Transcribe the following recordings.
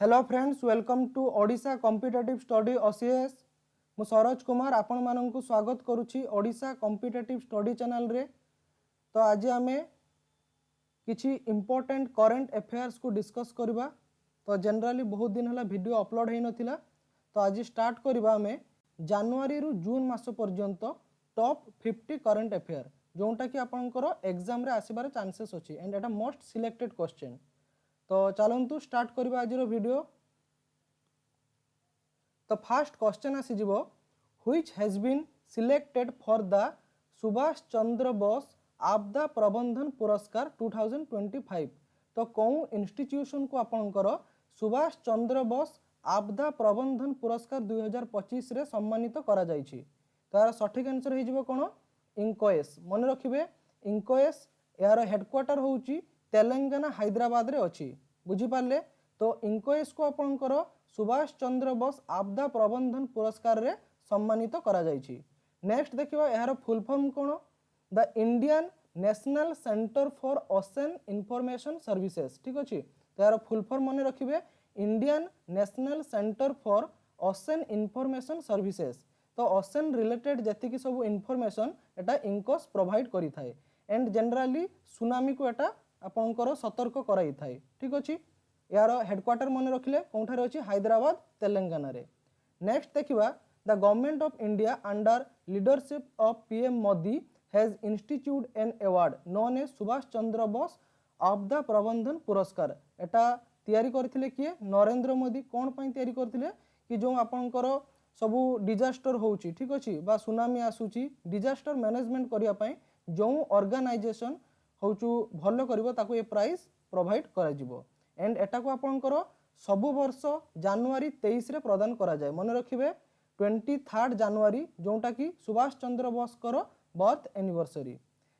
Hello friends, welcome to Odisha competitive study OCS. मु सरोज कुमार आपण मानक स्वागत करुच्ची ओडिशा कॉम्पिटिटिव स्टडी चैनल रे। तो आज आम किछि इंपोर्टेंट करंट अफेयर्स को डिस्कस करबा। तो जनरली बहुत दिन है वीडियो अपलोड हो नथिला, तो आज स्टार्ट करबा आम जनवरी रु जून मास पर्यंत टॉप 50 करंट अफेयर जोटा कि आपंकर एग्जाम रे आसीबार चांसेस अच्छी एंड एटा मोस्ट सिलेक्टेड क्वेश्चन। तो चलतु स्टार्ट करबा आज वीडियो। तो फास्ट क्वेश्चन आसीजिवो, which has been selected for the Subhash Chandra Bose आपदा प्रबंधन पुरस्कार 2025। तो कौन इंस्टीट्यूशन को आपणकर सुभाष चंद्र बोस आपदा प्रबंधन पुरस्कार 2025 रे सम्मानित करा जायछि। तो यार सठिक आंसर हो जिवो कोन, इंकोएस। मन रखिबे इंकोएस यार हेडक्वार्टर होउची तेलंगाना हैदराबाद रे अछि, बुझी पारले। तो इंकोएस को आपणकर सुभाष चंद्र बोस आपदा प्रबंधन पुरस्कार रे सम्मानित करा जायछि। नेक्स्ट देखिबा यार फुल फॉर्म कोन, the Indian national centre for ocean information services. ठीक अछि, तो यार फुल फॉर्म मन रखिबे Indian national centre for ocean information services. तो ओशन रिलेटेड जति सब इंफॉर्मेशन एटा इंकोस प्रोवाइड करि थाए एंड जनरली सुनामी को एटा आपनकर सतर्क कराई थाए। ठीक अछि, यार हेडक्वार्टर मन रखिले कोठारे अछि, हैदराबाद तेलंगाना रे। नेक्स्ट देखिबा, the government of India under leadership of PM Modi has institute an award known as Subhash Chandra Bose आपदा प्रबंधन पुरस्कार। एटा तैयारी करथिले किए, नरेंद्र मोदी। कोन पई तैयारी करथिले कि जो आपनकर सबु डिजास्टर होउची, ठीक अछि, बा सुनामी आसुची, डिजास्टर मैनेजमेंट करिया पई जो ऑर्गेनाइजेशन होउचु भलो करिवो ताको ए प्राइज प्रोवाइड करा जिवो एंड एटा को आपनकर सबु वर्ष जनवरी 23 रे प्रदान करा जाय। मन रखिबे 23 जनवरी जोटा कि सुभाष चंद्र बोस कर बर्थ एनिवर्सरी।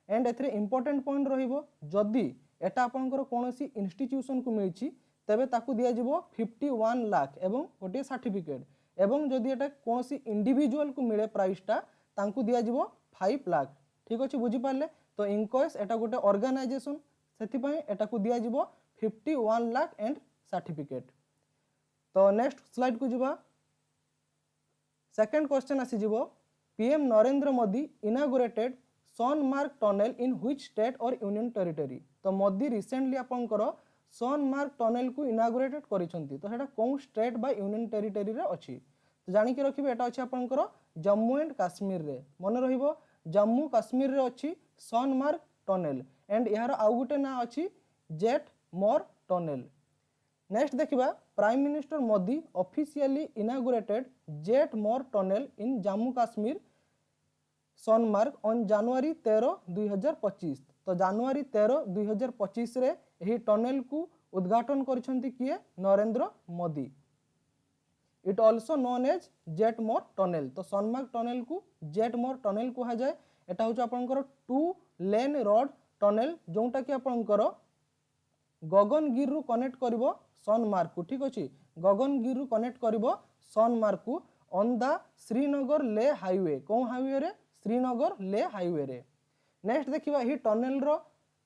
एंड एथरे इंपोर्टेंट पॉइंट रहिबो, जदि एटा आपनकर कोनोसी इंस्टीट्यूशन को मिलची तबे ताकू दिया जिवो 51 लाख एवं गोटे सर्टिफिकेट, एवं जदि एटा कोनोसी इंडिविजुअल को मिले प्राइसटा तांकू दिया जिवो 5 लाख। ठीक अछि, बुझी पारले। तो इंकोएस एटा गोटे ऑर्गेनाइजेशन, सेति पई एटा को दिया जिवो 51 लाख एंड सर्टिफिकेट। तो नेक्स्ट स्लाइड को जिबा। सेकंड क्वेश्चन आसी जिवो, PM Narendra Modi inaugurated Sonamarg tunnel in which state और यूनियन टेरिटरी। तो मोदी रिसेंटली आपनकर सोनमार्ग टनल को इनागुरेटेड करिसंती, तो सेटा कोन स्टेट बा यूनियन टेरिटरी रे अछि। तो जानि के रखिबे एटा अछि आपनकर जम्मू एंड काश्मीर रे। मन रहिबो जम्मू काश्मीर रे अछि सोनमार्ग टनल एंड यार आउ गुटे ना अछि जेट मोर टनल। नेक्स्ट देखिबा, prime minister Modi officially inaugurated jet more tunnel in Jammu Kashmir Sonamarg on January 13, 2025। तो जनवरी 13, 2025 रे एही टनल को उद्घाटन करिसंती किए, Narendra Modi. It also known as Z-Morh tunnel. तो सोनमार्ग टनल को जेट मोर टनल कहा जाए। एटा होच आपनकर 2 लेन रोड टनल जोटा कि आपनकर गगनगिर रु कनेक्ट करिवो सोनमार्ग को। ठीक अछि, गगनगिर रु कनेक्ट करिवो सोनमार्ग को ऑन द श्रीनगर ले हाईवे। कोन हाईवे रे? श्रीनगर ले हाईवे रे। नेक्स्ट देखिबा, ही टनल रो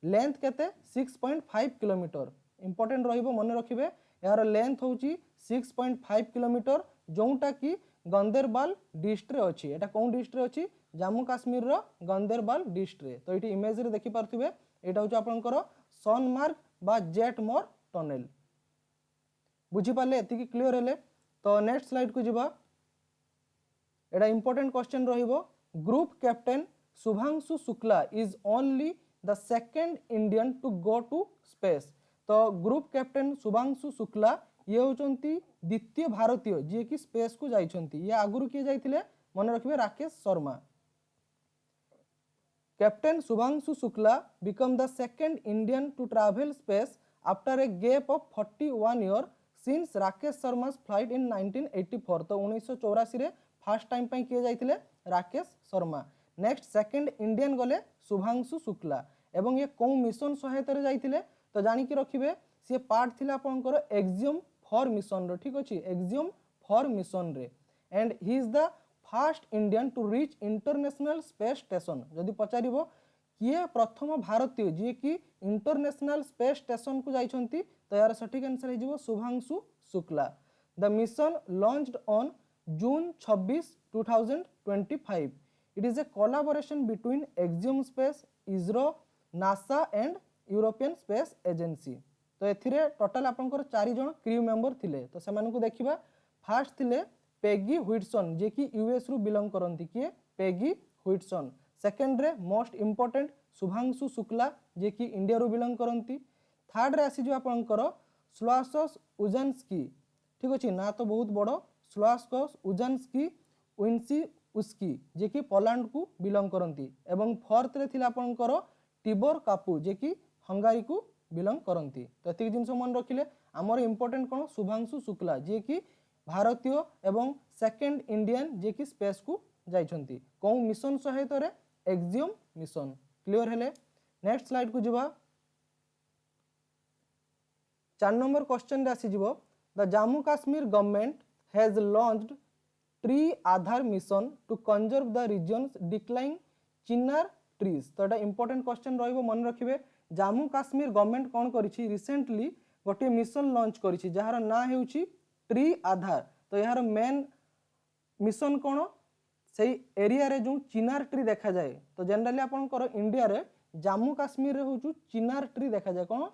लेंथ केते 6.5 किलोमीटर। इंपोर्टेंट रहिबो, मन रखिबे यार लेंथ होची 6.5 किलोमीटर जोटा कि गंदेरबाल डिस्ट्रिक्ट रे अछि। एटा कोन डिस्ट्रिक्ट रे अछि? जम्मू काश्मीर रो गंदेरबाल डिस्ट्रिक्ट रे। तो इटी इमेज रे देखि पारथिबे, एटा होची आपनकर सोनमार्ग बा जेट मोर टनल। बुझी पाले, एतिकी क्लियर हेले। तो नेक्स्ट स्लाइड को जिबा। एटा इंपोर्टेंट क्वेश्चन रहिबो, group captain Shubhanshu Shukla is only the second Indian to go to space. तो ग्रुप कैप्टन शुभांशु शुक्ला ये होचंती द्वितीय भारतीय जे कि स्पेस को जाइछंती। ये आगुरु किए जाइथिले, मन रखिबे Rakesh Sharma. Captain Shubhanshu Shukla become the second Indian to travel space after a gap of 41 years since Rakesh Sharma's flight in 1984। तो 1984 रे फर्स्ट टाइम पई किए जाइथिले Rakesh Sharma. Next second Indian गले शुभांशु शुक्ला। एवं ये कोन मिशन सहायता रे जाइथिले, तो जानि कि रखिबे से पार्ट थिला आपनकर एक्सियम 4 मिशन रो। ठीक अछि, एक्सियम 4 मिशन रे and he is the first Indian to reach international space station. जदि पचारिबो किए प्रथम भारतीय जी कि इंटरनेशनल स्पेस स्टेशन को जाइछंती, तो यार सठिक आंसर हो Shubhanshu Shukla. The mission launched on June 26 2025। It is a collaboration between axiom space, ISRO, NASA and European space agency. तो एथिरे टोटल आपनकर 4 जण क्रू मेंबर थिले, तो सेमान को देखिबा। फास्ट थिले पेगी व्हिटसन जे कि यूएस रु बिलोंग करंती, किए पेगी व्हिटसन। सेकेंड रे मोस्ट इंपोर्टेंट शुभांशु शुक्ला जे कि इंडिया रु बिलोंग करंती। थर्ड रे आसी जो आपनकर स्लासस उजान्स्की, ठीक अछि ना तो बहुत बड़, स्लासकस उजान्स्की विन्सी उस्की जे कि पोलैंड को बिलोंग करंती। एवं फोर्थ रे थिला आपनकर टिबोर कापू जे कि हंगारी को बिलोंग करंती। तो एतिक जिंस मन रखिले हमर इंपोर्टेंट कोन शुभांशु शुक्ला जे कि भारतीय एवं सेकेंड इंडियन जे कि स्पेस को जाइछंती। को मिशन सहित रे एक्सियम मिशन। क्लियर हेले? नेक्स्ट स्लाइड को जिबा। 4 नंबर क्वेश्चन रे आसी जिवो the Jammu Kashmir government has launched tree Aadhaar mission to conserve the region's decline chinar trees. तो एटा इंपोर्टेंट क्वेश्चन रहिबो, मन रखिबे। जम्मू काश्मीर गवर्नमेंट कोन करिछि रिसेंटली गोटे मिशन लॉन्च करिछि जहार ना हेउछि ट्री आधार। तो यार मेन मिशन कोन से एरिया रे जो चिनार ट्री देखा जाए, तो जनरली आपनकर इंडिया रे जम्मू काश्मीर रे होछु चिनार ट्री देखा जाए, कोन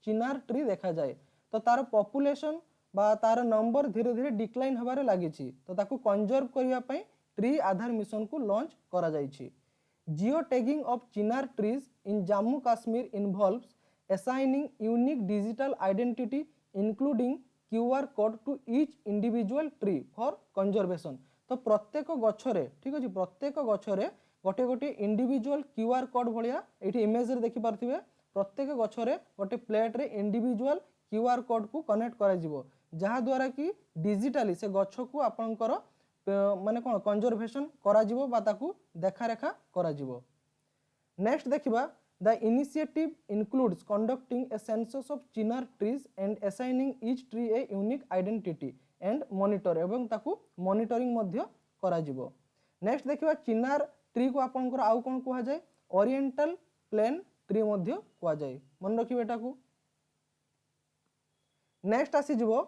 चिनार ट्री देखा जाए। तो तार पॉपुलेशन बा तार नंबर धीरे धीरे डिक्लाइन हबारे लागिछि, तो ताकू कंजर्व करिया पई ट्री आधार मिशन को लॉन्च करा जाइछि। Geo tagging of chinar trees in Jammu Kashmir involves assigning unique digital identity including QR code to each individual tree for conservation। तो प्रत्येक गछरे, ठीक अछि, प्रत्येक गछरे गोटे गोटे इंडिविजुअल QR कोड भलिया एठी इमेज रे देखि पारथिबे। प्रत्येक गछरे गोटे प्लेट रे इंडिविजुअल QR कोड को कनेक्ट करा जिवो, जहा द्वारा कि डिजिटली से गछ को आपनकर माने कोन कंजर्वेशन करा जिवो बा ताकू देखा रेखा करा जिवो। नेक्स्ट देखिबा the initiative includes conducting a census of chinar trees and assigning each tree a unique identity and monitor एवं ताकू monitoring मध्य करा जिवो। नेक्स्ट देखिबा चिनार ट्री को आपनकर आउ कोन कुहा जाय ओरिएंटल प्लेन ट्री मध्य कुहा जाय, मन रखिबे एटा को। नेक्स्ट आसी जिवो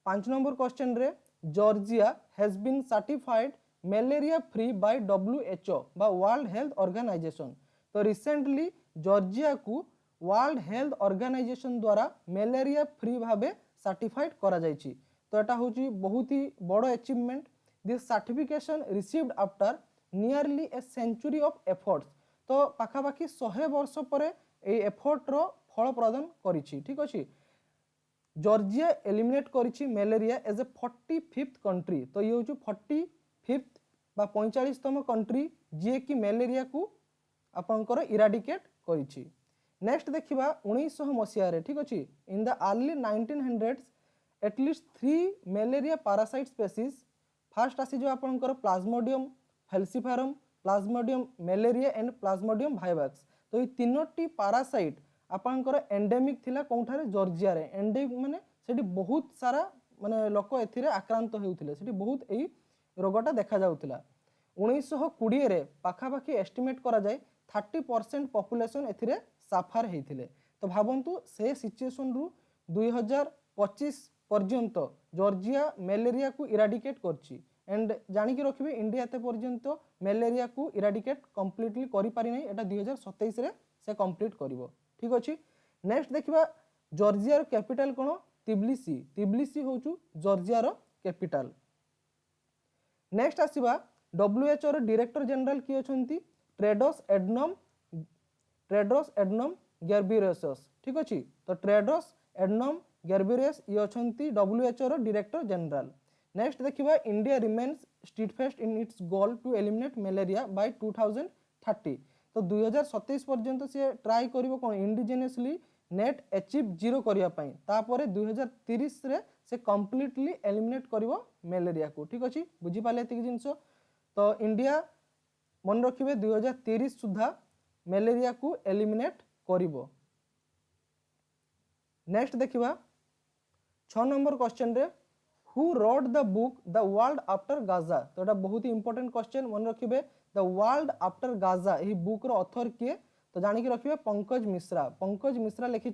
5 नंबर क्वेश्चन रे Georgia has been certified malaria free by WHO बा वर्ल्ड हेल्थ ऑर्गेनाइजेशन। तो रिसेंटली जॉर्जिया को वर्ल्ड हेल्थ ऑर्गेनाइजेशन द्वारा मलेरिया फ्री भाबे सर्टिफाइड करा जायछि। तो एटा होची बहुत ही बड़ achievement. This certification received after nearly a century of efforts. तो पाखापाखि 100 वर्ष परे ए एफर्ट रो फल प्रदान करिछि, ठीक अछि। जॉर्जिया एलिमिनेट करिछि malaria as a 45th country. तो ये होची 45th बा 45तम कंट्री जे कि मलेरिया को आपनकर इराडिकेट करिछि। नेक्स्ट देखिबा 1900 मसिया रे, ठीक अछि, in the early 1900s at least 3 malaria parasite species first आसी जो आपनकर plasmodium falciparum, plasmodium malaria and plasmodium vivax. तो ये तीनोटी पैरासाइट आपनकर एंडेमिक थिला कोठारे जॉर्जिया रे। एंडेमिक माने सेठी बहुत सारा माने लोक एथिरे आक्रांत हेउथिले, सेठी बहुत एई रोगटा देखा जाउथिला। 1920 रे पाखापाखि एस्टिमेट करा जाय 30% पॉपुलेशन एथिरे साफार हेइथिले। तो भाबंतु से सिचुएशन रु 2025 पर्यंत जॉर्जिया मलेरिया को इराडिकेट करछि। एंड जानि कि रखिबे इंडिया एते पर्यंत मलेरिया को इराडिकेट कंप्लीटली करि पारि नै, एटा 2027 रे से कंप्लीट करिवो, ठीक अछि। नेक्स्ट देखिबा जॉर्जिया रो कैपिटल कोन तिब्लिसी। तिब्लिसी होचु जॉर्जिया रो कैपिटल। नेक्स्ट आसीबा WHO रो डायरेक्टर जनरल की अछंती टेड्रोस एडनम गेब्रेयेसस, ठीक अछि। तो टेड्रोस एडनम गेब्रेयेसस ये अछंती WHO रो डायरेक्टर जनरल। नेक्स्ट देखिबा India remains steadfast in its goal to eliminate malaria by 2030। तो 2027 पर्यंत से ट्राई करिवो कोन इंडिजिनियसली नेट अचीव जीरो करिया पई, तापरे 2030 रे से कंप्लीटली एलिमिनेट करिवो मलेरिया को, ठीक अछि। बुझी पाले एतिक जिंस। तो इंडिया मन रखिबे 2030 सुधा मलेरिया को एलिमिनेट करिवो। नेक्स्ट देखिबा 6 नंबर क्वेश्चन रे who wrote the book the world after Gaza. तो एटा बहुत ही इंपोर्टेंट क्वेश्चन, मन रखिबे द वर्ल्ड आफ्टर गाजा एही बुक रो ऑथर किए। तो जानिक रखिए पंकज मिश्रा लिखिं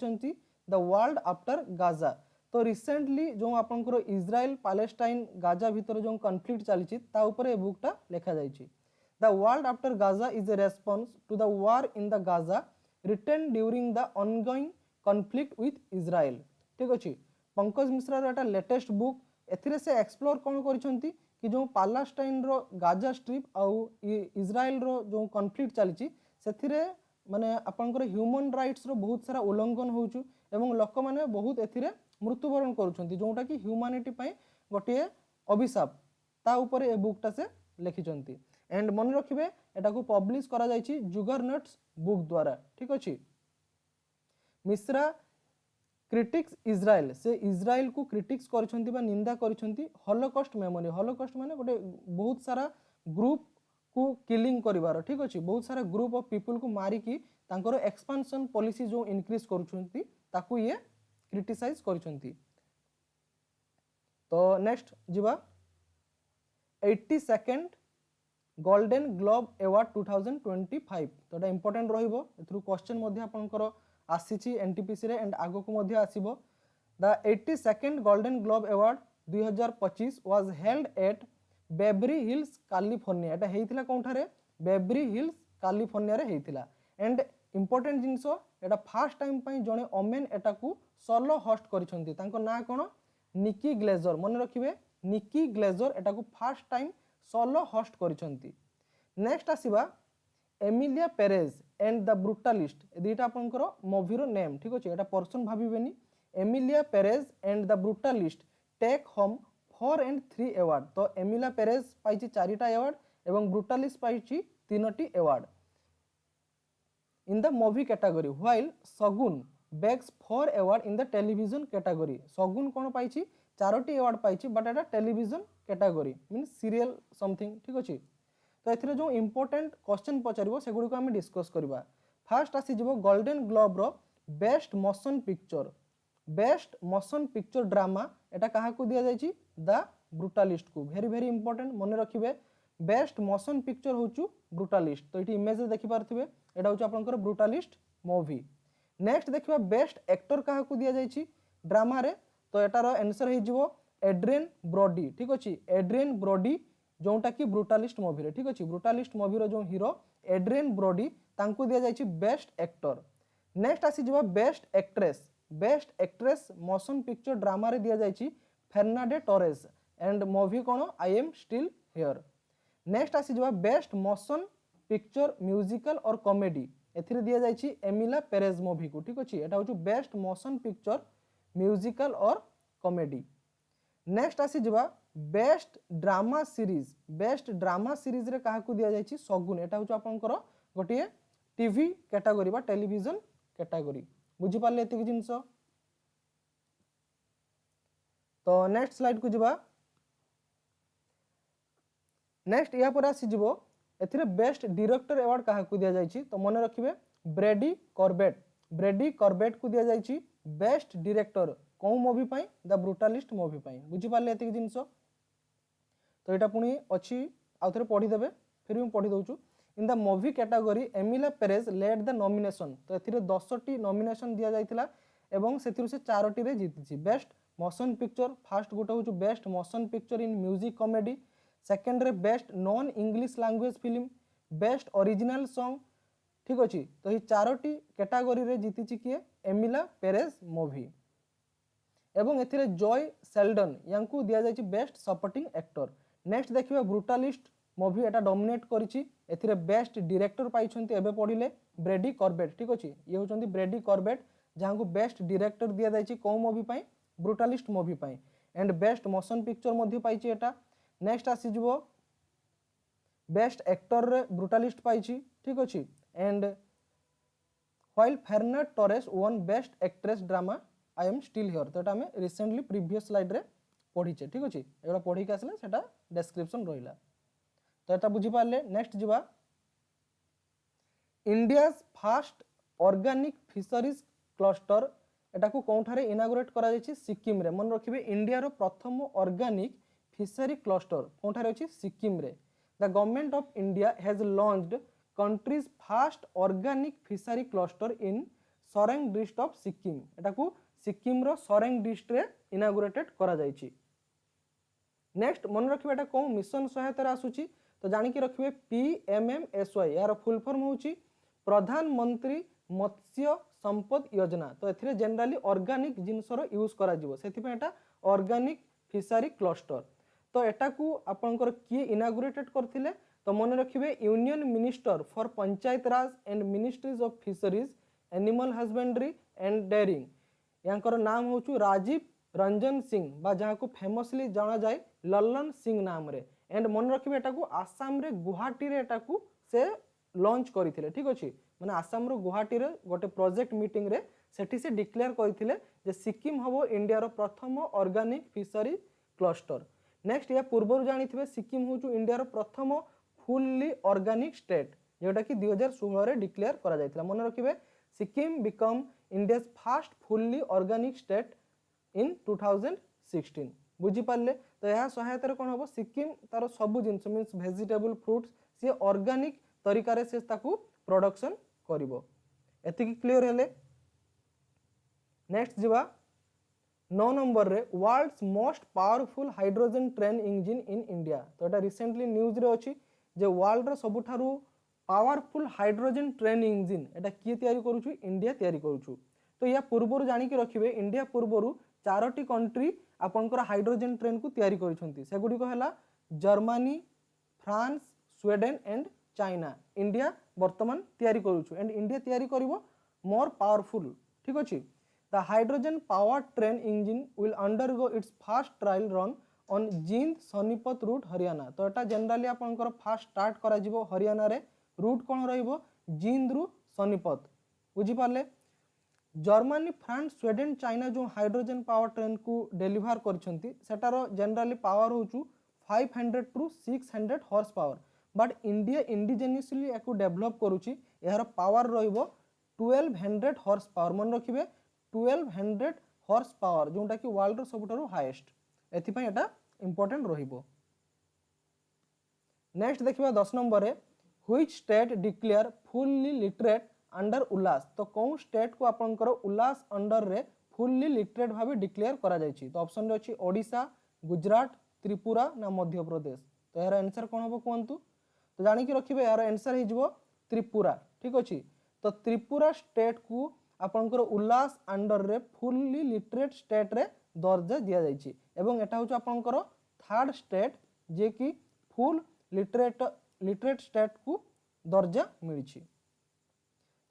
द वर्ल्ड आफ्टर गाजा। तो रिसेंटली जो आपंकर इज्राएल पैलेस्टाइन गाजा भितर जो कन्फ्लिक्ट चली ताऊपर बुकटा लिखा जाइए। The world after Gaza is a response to the war in the Gaza written during the ongoing conflict with Israel. ठीक अच्छे पंकज मिश्रार एटा लेटेस्ट बुक एथिरे से एक्सप्लोर कौन करिसेंती कि जो पैलेस्टाइन रो गाजा स्ट्रिप आउ इज्राएल रो जो कन्फ्लिक्ट चली सेथिरे माने आपनकर ह्यूमन राइट्स रो बहुत सारा उल्लंघन होउछु एवं लोक माने बहुत एथिरे मृत्युवरण करुछंती जोटा कि ह्यूमैनिटी पई गोटे अभिशाप ता ऊपर ए बुकटा से लिखिछंती। एंड मन रखिबे एटा को पब्लिश करा जायछि जुगरनट्स बुक द्वारा। ठीक अछि मिश्रा क्रिटिक्स इज्राएल से इज्राएल को क्रिटिक्स करिसंती बा निंदा करिसंती हॉलोकॉस्ट मेमोरी हॉलोकॉस्ट माने गोटे बहुत सारा ग्रुप को किलिंग करिवार। ठीक अछि बहुत सारा ग्रुप ऑफ पीपल को मारी की तांकर एक्सपेंशन पॉलिसी जो इंक्रीज करुछंती ताकू ये क्रिटिसाइज करिसंती। तो नेक्स्ट जीवा 82nd गोल्डन ग्लोब अवार्ड 2025 तो एटा इंपोर्टेंट रहिबो एथरु क्वेश्चन मध्ये आपनकर आसीची एनटीपीसी रे एंड आगो को मध्ये आसीबो। The 82nd golden globe award 2025 was held at Beverly Hills California. एटा हेइथिला कोनठारे बेवरी हिल्स कैलिफोर्निया रे हेइथिला। And important जिंसो Etah first time पई जणे ओमेन एटा को सोलो होस्ट करिसंती तांको ना कोन निकी ग्लेजर मन रखिबे निकी ग्लेजर एटा को फर्स्ट टाइम सोलो होस्ट करिसंती। नेक्स्ट आसीबा Emilia Perez and the Brutalist दुईटा आपनकर मूवीर नेम। ठीक अच्छे एटा पर्सन भाविबेनी Emilia Perez and the Brutalist take home 4 and 3 award. तो एमिलिया पेरेज पाइछि 4टा अवार्ड एवं ब्रुटालिस्ट पाइछि 3टी award in the movie category while Shogun bags 4 award in the television category. Shogun कौन पाइछि 4टी अवार्ड पाइछि बट एटा television category means serial something. ठीक अच्छे तो एथिरे जो इंपोर्टेंट क्वेश्चन पचारिबो सेगुडी को हम डिस्कस करबा। फर्स्ट आसी जिवो गोल्डन ग्लोब रो बेस्ट मोशन पिक्चर ड्रामा एटा काहा को दिया जायछि द ब्रुटालिस्ट को। वेरी वेरी इंपोर्टेंट मन रखिबे बेस्ट मोशन पिक्चर होचु ब्रुटालिस्ट। तो इटी इमेज देखि पारथिबे एटा होचु आपनकर ब्रुटालिस्ट मूवी। नेक्स्ट देखिबा बेस्ट एक्टर काहा को दिया जायछि ड्रामा रे तो एटार आंसर हे जिवो एड्रियन ब्रोडी। ठीक अछि एड्रियन ब्रोडी जोटा कि ब्रुटालिस्ट मूवी रे। ठीक अछि ब्रुटालिस्ट मूवी रो जो हीरो एड्रियन ब्रोडी तांको दिया जायछि बेस्ट एक्टर। नेक्स्ट आसी जिवो best actress motion picture drama रे दिया जायछि फेर्नांडे टोरेस एंड मूवी कोन I am still here. Next आसी जिवो बेस्ट मोशन पिक्चर म्यूजिकल और कॉमेडी एथिरे दिया जायछि एमिला पेरेज मूवी को। ठीक अछि एटा होछु बेस्ट मोशन पिक्चर म्यूजिकल और कॉमेडी। नेक्स्ट आसी जिवो बेस्ट ड्रामा सीरीज रे काहा को दिया जायछि सगुन एटा होछु आपनकर गोटे टीवी कैटेगरी बा टेलीविजन कैटेगरी। बुझी पाले एतिक जिंस। तो नेक्स्ट स्लाइड को जिबा। नेक्स्ट या पर आसी जिवो एथिरे बेस्ट डायरेक्टर अवार्ड काहा को दिया जायछि तो मन रखिबे ब्रेडी कॉर्बेट को दिया जायछि बेस्ट डायरेक्टर कौ मूवी पई द ब्रुटालिस्ट मूवी पई। बुझी पाले एतिक जिंस। तो एटा पुनी अछि आउ थरे पढी देबे फिर भी पढी दउछु। In the movie category Emilia Perez led the nomination तो एथिरे 10टी नॉमिनेशन दिया जायतिला एवं सेथिरु से 4टी रे जीतिछि। बेस्ट मोशन पिक्चर फर्स्ट गोटे होछु best motion picture in music comedy. Second रे best non English language film best original song. ठीक अछि तो ही 4टी कैटेगरी रे जीतिछि किए एमिला पेरेज मूवी एवं एथिरे जॉय सेल्डन यांकू दिया जायछि बेस्ट सपोर्टिंग एक्टर। नेक्स्ट देखिबा ब्रुटालिस्ट मूवी एटा डोमिनेट करिछि एथिरे बेस्ट डायरेक्टर पाइछंती एबे पढिले ब्रेडी कॉर्बेट। ठीक अछि ये होचंती ब्रेडी कॉर्बेट जहां को बेस्ट डायरेक्टर दिया जायछि को मूवी पई ब्रुटालिस्ट मूवी पई एंड बेस्ट मोशन पिक्चर मध्ये पाइछि एटा। नेक्स्ट आसी जिवो बेस्ट एक्टर रे ब्रुटालिस्ट पाइछि। ठीक अछि and while Fernanda Torres won best actress drama I am still here. तो एटा हमें रिसेंटली प्रीवियस स्लाइड रे पढिछे। ठीक अछि एटा पढी के आसले सेटा डिस्क्रिप्शन रहिला तो एटा बुझी पाले। नेक्स्ट जिबा India's first organic fisheries cluster एटा को कोठारे इनागुरेट करा जायछि सिक्किम रे। मन रखिबे इंडिया रो प्रथम ऑर्गेनिक फिशरी क्लस्टर कोठारे अछि सिक्किम रे। The government of India has launched countries fast organic fishery cluster in Tshering district of Sikkim एटा को सिक्किम रो सरेंग डिस्ट्रिक्ट रे इनागुरेटेड करा जायछि। नेक्स्ट मन रखिबा एटा को मिशन सहायता रे आसुची तो जानि कि रखिबे PMMSY यार फुल फॉर्म होउची प्रधानमंत्री मत्स्य संपद योजना। तो एथिरे जनरली ऑर्गेनिक जिनसर यूज करा जिवो सेति पे एटा ऑर्गेनिक फिशरी क्लस्टर। तो एटा को आपनकर किए इनागुरेटेड करथिले तो मन रखिबे union minister for panchayat raj and ministries of fisheries animal husbandry and dairying यांकर नाम होचु राजीव रंजन सिंह बा जहाँ को फेमसली जाना जाए लल्लन सिंह नाम रे। एंड मन रखिबे एटा को आसाम रे गुवाहाटी रे एटा को से लॉन्च करथिले। ठीक अछि माने आसाम रो गुवाहाटी रे गोटे प्रोजेक्ट मीटिंग रे सेठी से डिक्लेयर करथिले जे सिक्किम हबो इंडिया रो प्रथम ऑर्गेनिक फिशरी क्लस्टर। नेक्स्ट या पूर्व जानिथिबे सिक्किम होचु इंडिया रो प्रथम फुल्ली ऑर्गेनिक स्टेट जेटा कि 2016 रे डिक्लेयर करा जायतिला। मन रखिबे Sikkim become India's first fully organic state in 2016 बुझी पारले। तो यह सहायता कौन हम सिक्किम तार सब जिनस मीन्स वेजिटेबल फ्रुट्स सी ऑर्गेनिक तरीका रे से ताकू प्रोडक्शन करिवो। एतिकी क्लियर हेले। नेक्स्ट जीवा 9 नंबर रे world's most powerful hydrogen train engine in India. तो एटा रिसेंटली न्यूज रे अछि जे वर्ल्ड रो सबुठारु पावरफुल हाइड्रोजन ट्रेन इंजिन एटा किए तयारी करूछु इंडिया तयारी करूछु। तो या पूर्व जानि कि रखिबे इंडिया पूर्व 4टी कंट्री आपनकर हाइड्रोजन ट्रेन को तयारी करिसंती सेगुडी को हला Germany France Sweden and China. India वर्तमान तयारी करूछु एंड इंडिया तयारी करिवो मोर पावरफुल। ठीक अछि the hydrogen power train engine will undergo its first trial run on Jind Sonipat route Haryana. तो एटा जनरली आपनकर फर्स्ट स्टार्ट करा जिवो हरियाणा रे रूट कोन रहिबो जींद रु सोनीपत बुझी पारले। जर्मनी फ्रांस स्वीडेन चाइना जो हाइड्रोजन पावर ट्रेन को डेलीवर करछंती सेटार जनरली पावर होचु 500 to 600 horse power but India indigenously एको डेवलप करूची यार पावर रहिबो 1200 हॉर्स पावर। मन रखिबे 1200 हॉर्स पावर जोटा कि वर्ल्ड रो सबुठारु हाईएस्ट एथि पय एटा इंपोर्टेंट रहिबो। नेक्स्ट देखिबा 10 नंबर रे which state declare fully literate under Ullas. तो कौन स्टेट को आपनकर उल्लास अंडर रे फुल्ली लिटरेट भाबे डिक्लेयर करा जायछि। तो ऑप्शन रे अछि ओडिशा गुजरात त्रिपुरा ना मध्य प्रदेश। तो यार आंसर कोन होबो कोंतु। तो जानि कि रखिबे यार आंसर हे जिवो त्रिपुरा। ठीक अछि तो त्रिपुरा स्टेट को आपनकर उल्लास अंडर रे फुल्ली लिटरेट स्टेट रे दर्जा दिया जायछि एवं एटा होछ आपनकर थर्ड स्टेट जे कि फुल लिटरेट स्टेट को दर्जा मिलिछि।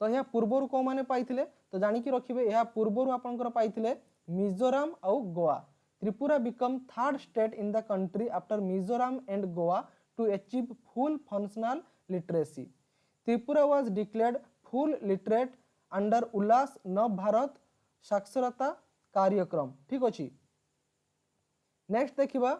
तो यह पूर्वर को माने पाइथिले तो जानि कि रखिबे यह पूर्वर आपनकर पाइथिले मिजोरम और Goa. Tripura become third state in the country after Mizoram and Goa to achieve full functional literacy. Tripura was declared full literate under Ullas Nav Bharat साक्षरता कार्यक्रम। ठीक अछि नेक्स्ट देखिबा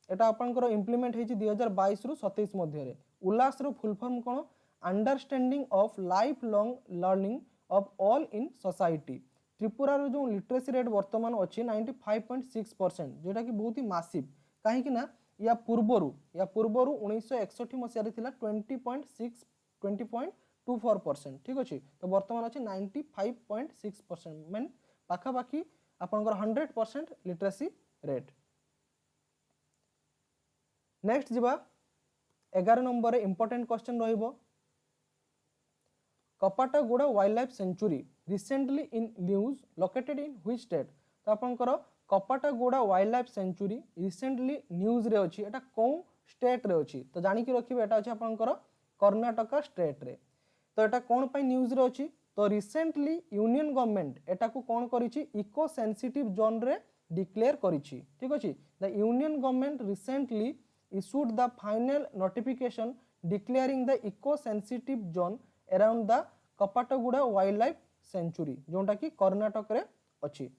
एटा आपनकर इम्प्लीमेंट हेछि 2022 रु 27 मध्य रे। उल्लास रो फुल फॉर्म कोन understanding of life long learning of all in society. Tripura रो जो लिटरेसी रेट वर्तमान अछि 95.6% जेटा कि बहुत ही मासिव काहे कि ना या पूर्वरु 1961 मसिया रे थिला 20.24%। ठीक अछि तो वर्तमान अछि 95.6% मीन पाखा पाखी आपनकर 100% लिटरेसी रेट। नेक्स्ट जिबा 11 नंबर रे इंपोर्टेंट क्वेश्चन रहिबो Kapatagudda wild life sanctuary recently in news located in which state. तो आपनकर Kapatagudda wild life sanctuary recently news रे अछि एटा कोन स्टेट रे अछि। तो जानि कि रखिबे एटा अछि आपनकर कर्नाटक स्टेट रे। तो एटा कोन पय न्यूज रे अछि तो रिसेंटली यूनियन गवर्नमेंट एटा को कोन करिछि इको सेंसिटिव जोन रे डिक्लेयर करिछि। ठीक अछि the union government recently issued the final notification declaring the eco sensitive zone around the Kapataguda wildlife sanctuary जोंटा कि कर्नाटक रे अछि।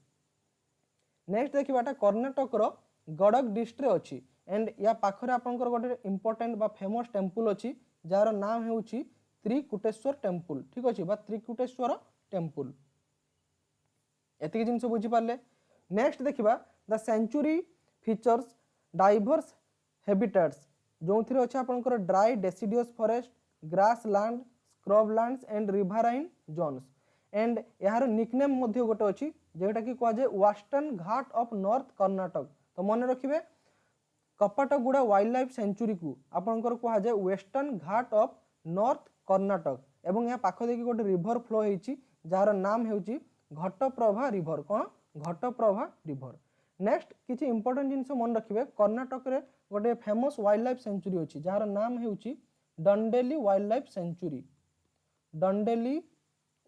नेक्स्ट देखिबाटा कर्नाटक रो गडक डिस्ट्रिक्ट रे अछि एंड या पाखरे आपनकर गोटे इंपोर्टेंट बा फेमस टेंपल अछि जार नाम हेउछि त्रिकुटेश्वर टेंपल। ठीक अछि बा त्रिकुटेश्वर टेंपल एतिक जिंस बुझी पारले। नेक्स्ट देखिबा the sanctuary features diverse habitats जो थी अच्छे आपंकर dry deciduous forest grass land scrublands and riverine zones and यार निकनेम मध्य गोटे अच्छी जोटा कि कहुए western ghat of north Karnataka. तो मन रखिए कपाटगुड़ा वाइल्ड लाइफ सेंचुरी को आपंकर कहुए western ghat of north Karnataka एवं यहाँ पाख देखिए गोटे रिभर फ्लो होती जार नाम होची घटप्रभा रिभर। कौन घटप्रभा रिभर। नेक्स्ट किसी इंपोर्टेंट जिनस मन रखिए कर्नाटक रे गोटे फेमस वाइल्ड लाइफ सेंचुरी अच्छी जार नाम होची Dandeli wild life sanctuary. Dandeli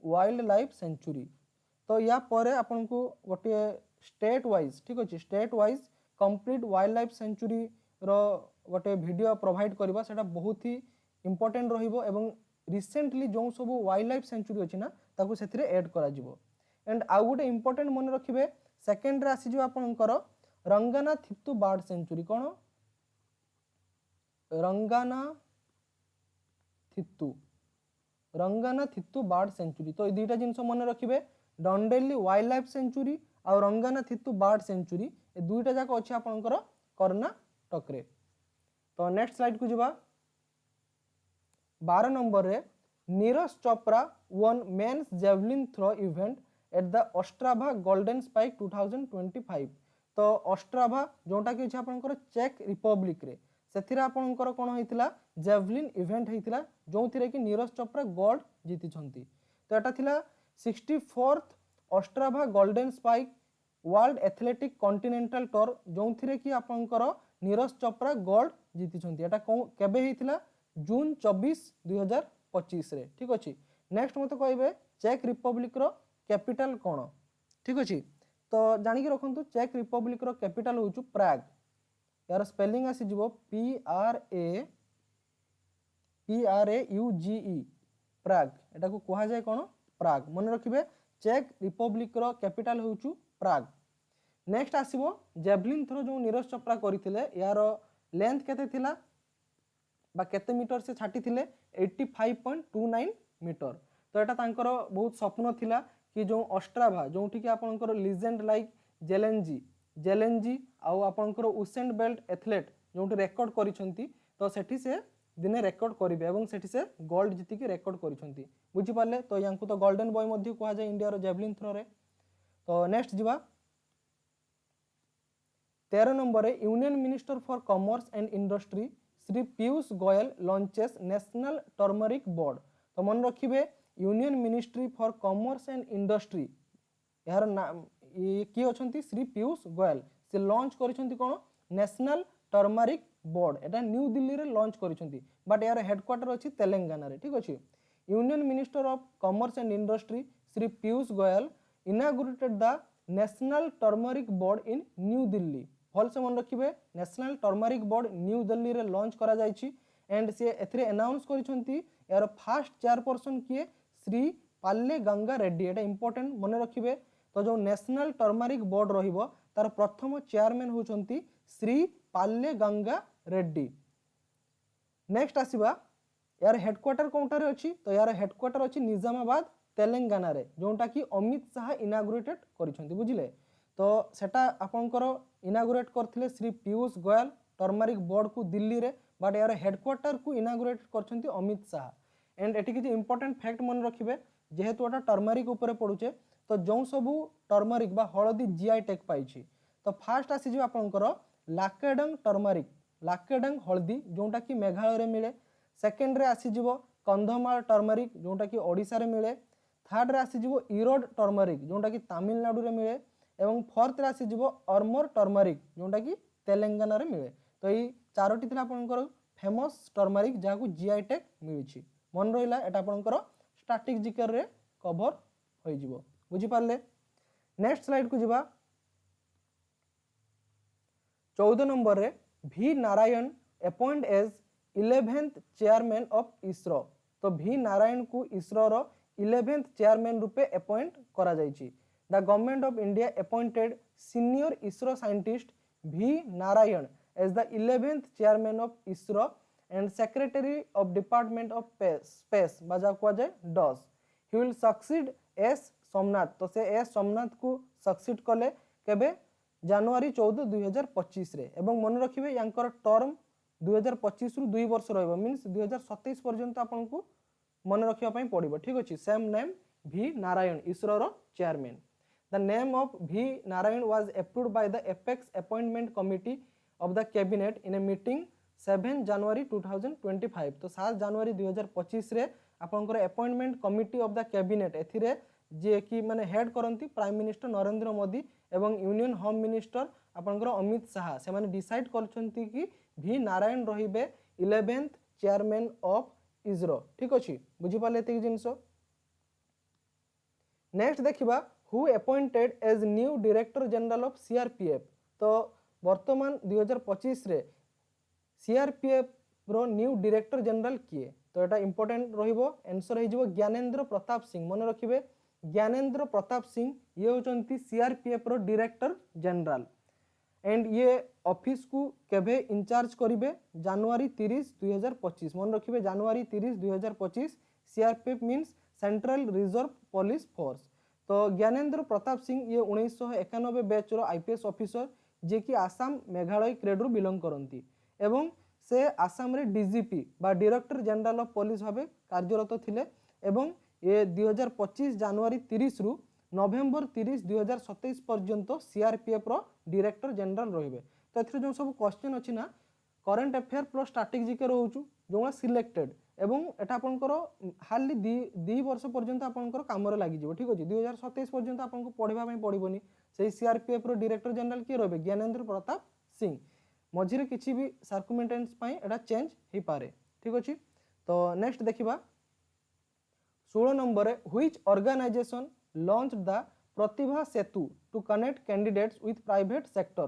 wild life sanctuary. तो या परे आपन को गोटे स्टेट वाइज ठीक अच्छे state wise complete wild life sanctuary रो गोटे वीडियो प्रोवाइड करबा सेटा बहुत ही इंपोर्टेंट रहिबो एवं रिसेंटली जो सब वाइल्ड लाइफ सेंचुरी अच्छी ना ताकू सेथिरे ऐड करा जिवो। एंड आउ गोटे इंपोर्टेंट मन रखिबे सेकंड रे आसी जो आपनकर रंगाना थित्तु बर्ड सेंचुरी। कौन रंगाना थित्तु बर्ड सेंचुरी। तो दुईटा जिनस मन रखिए डंडेली वाइल्ड लाइफ सेंचुरी और रंगाना थित्तु बर्ड सेंचुरी ए दुईटा जाक अच्छे आपनकर कर्नाटक रे। तो नेक्स्ट स्लाइड को जिबा 12 नंबर रे Neeraj Chopra won men's javelin throw event at the Ostrava golden spike 2025। तो ऑस्ट्राभा जोटा कि अच्छे आपनकर चेक रिपब्लिक रे सेथिरे आपनकर कोन होइतिला जेवलिन इवेंट होइतिला जो थिरे कि नीरज चोपड़ा गोल्ड जीति छंती। तो एटा थिला 64th Ostrava golden spike world athletic continental tour जो थिरे कि आपनकर नीरज चोपड़ा गोल्ड जीति छंती। एटा केबे होइतिला जून 24 2025 रे। ठीक अछि। नेक्स्ट मते कहबे चेक रिपब्लिक रो कैपिटल कोन। ठीक अछि। तो जानि के रखंतु चेक रिपब्लिक रो कैपिटल होचु प्राग। यार स्पेलिंग आसी जिवो PRAUGE प्राग। एटा को कहा जाय कोन प्राग। मन रखिबे चेक रिपब्लिक रो कैपिटल होचु प्राग। नेक्स्ट आसीबो जेवलिन थ्रो जो नीरज चोपड़ा करिथिले यार लेंथ केते थिला बा केते मीटर से छाटी थिले 85.29 मीटर। तो एटा तांकर बहुत स्वप्न थिला कि जो ऑस्ट्राभा जोठी कि आपनकर लीजेंड लाइक जेलेंजी आउ आपनकर उसेन बेल्ट एथलेट जोठी रेकॉर्ड करिसंती। तो सेठी से दिने रेकॉर्ड करिवे एवं सेठी से गोल्ड जीति के रेकॉर्ड करिसंती। बुझि पाले। तो यांकु तो गोल्डन बॉय मध्ये कहा जाय इंडिया रो जेवलिन थ्रो रे। तो नेक्स्ट जिबा 13 नंबर रे union minister for commerce and industry Shri Piyush Goyal launches national turmeric board. तो मन रखिए union ministry for commerce and industry यार नाम किए अछंती श्री पीयूष गोयल से लॉन्च करिसंती कोन नेशनल टर्मरिक बोर्ड। एटा न्यू दिल्ली रे लॉन्च करिसंती बट यार हेडक्वार्टर अछि तेलंगाना रे। ठीक अछि। Union minister of commerce and industry Shri Piyush Goyal inaugurated the national turmeric board in new Delhi. भल से मन रखिए national turmeric board new Delhi रे लॉन्च करा जायछि एंड से एथरे अनाउंस करिसंती यार फर्स्ट चेयरपर्सन किए श्री पाल्ले गंगा रेड्डी। एटा इंपोर्टेंट मन रखिए। तो जो नेशनल टर्मरिक बोर्ड रहिबो तार प्रथम चेयरमैन होचंती श्री पाल्ले गंगा रेड्डी। नेक्स्ट आसीबा यार हेडक्वार्टर कोंटारे अछि। तो यार हेडक्वार्टर अछि निजामाबाद तेलंगाना रे जोटा कि अमित शाह इनागुरेटेड करिसंती। बुझिले। तो सेटा आपनकर इनागुरेट करथिले श्री पीयूष गोयल टर्मरिक बोर्ड को दिल्ली रे बट यार हेडक्वार्टर को इनागुरेट करछंती अमित शाह। एंड एटी किछि इंपोर्टेंट फैक्ट मन रखिबे जेहेतु एटा टर्मरिक ऊपर पडुचे तो जो सबु टर्मरिक बा हळदी जीआई टैग पाइछि। तो फास्ट आसी जे आपनकर लाकेडंग टर्मरिक लाकेडंग हळदी जोटा कि मेघालय रे मिले। सेकंड रे आसी जिवो कंधमाल टर्मरिक जोटा कि ओडिसा रे मिले। थर्ड रे आसी जिवो इरोड टर्मरिक जोटा कि तमिलनाडु रे मिले एवं फोर्थ रे आसी जिवो अर्मोर टर्मरिक जोटा कि तेलंगाना रे मिले। तो ई चारोटी थिला आपनकर फेमस टर्मरिक जाकू जीआई टैग मिलुछि। मन रहिला एटा आपनकर स्टैटिक जिकर रे कवर होई जिवो। बुझि पारले। नेक्स्ट स्लाइड को जिबा 14 नंबर रे V Narayan appoint as 11th chairman of ISRO. तो भी नारायण को इसरो रो 11th चेयरमैन रूपे अपॉइंट करा जायछि। The government of India appointed senior ISRO scientist V Narayan as the 11th chairman of ISRO and secretary of department of space बाजा को जाय DOS. He will succeed S Somnath. तो से एस सोमनाथ को सक्सीड कले केबे जनवरी 14 2025 रे। एवं मन रखिबे यांकर टर्म 2025 रु 2 वर्ष रहइबो मींस 2027 पर्यंत आपन को मन रखिया पई पड़िबो ठीक अछि same name V Narayan ISRO रो chairman the name of V Narayan was approved by the apex appointment committee of the cabinet in a meeting 7 जनवरी 2025 तो 7 जनवरी 2025 रे आपनकर appointment committee of the cabinet एथिरे जे कि माने हेड करंती प्राइम मिनिस्टर नरेंद्र मोदी एवं यूनियन होम मिनिस्टर आपनकर अमित शाह से माने डिसाइड करछंती कि V नारायण रहिबे 11th चेयरमैन ऑफ इसरो ठीक अछि बुझी पाले एते जिंसो नेक्स्ट देखिबा who appointed as new director general of CRPF तो वर्तमान 2025 रे सीआरपीएफ रो न्यू डायरेक्टर जनरल किए तो एटा इंपोर्टेंट रहिबो आंसर हे जिवो ज्ञानेंद्र प्रताप सिंह मन रखिबे ज्ञानेंद्र प्रताप सिंह ये होचंती सीआरपीएफ रो डायरेक्टर जनरल एंड ये ऑफिस को केबे इंचार्ज करिवे जनवरी 30 2025 मन रखिबे जनवरी 30 2025 CRPF means central reserve police force तो ज्ञानेंद्र प्रताप सिंह ये 1991 बैच रो आईपीएस ऑफिसर जे कि आसाम मेघालय ग्रेड रु बिलोंग करंती एवं से आसाम रे डीजीपी बा डायरेक्टर जनरल ऑफ पुलिस भाबे कार्यरत थिले एवं ये 2025 जनवरी 30 रु नवेम्बर 30 2027 पर्यंत सीआरपीएफ रो डायरेक्टर जनरल रहिबे तो एथरे जो सब क्वेश्चन अछि ना करंट अफेयर प्लस स्ट्रैटेजी के रहउचु जोवा सिलेक्टेड एवं एटा आपनकर हाली दी वर्ष पर्यंत आपनकर काम रे लागि जिवो ठीक अछि 2027 पर्यंत आपनको पढिबा पई पडिबोनी सेही सीआरपीएफ रो डायरेक्टर जनरल के रहबे ज्ञानेंद्र प्रताप सिंह मझिरे किछि भी सर्कुमेंटेंस पई एटा चेंज हे पारे ठीक अछि तो नेक्स्ट देखिबा 16 number which organization launched the Pratibha Setu to connect candidates with private sector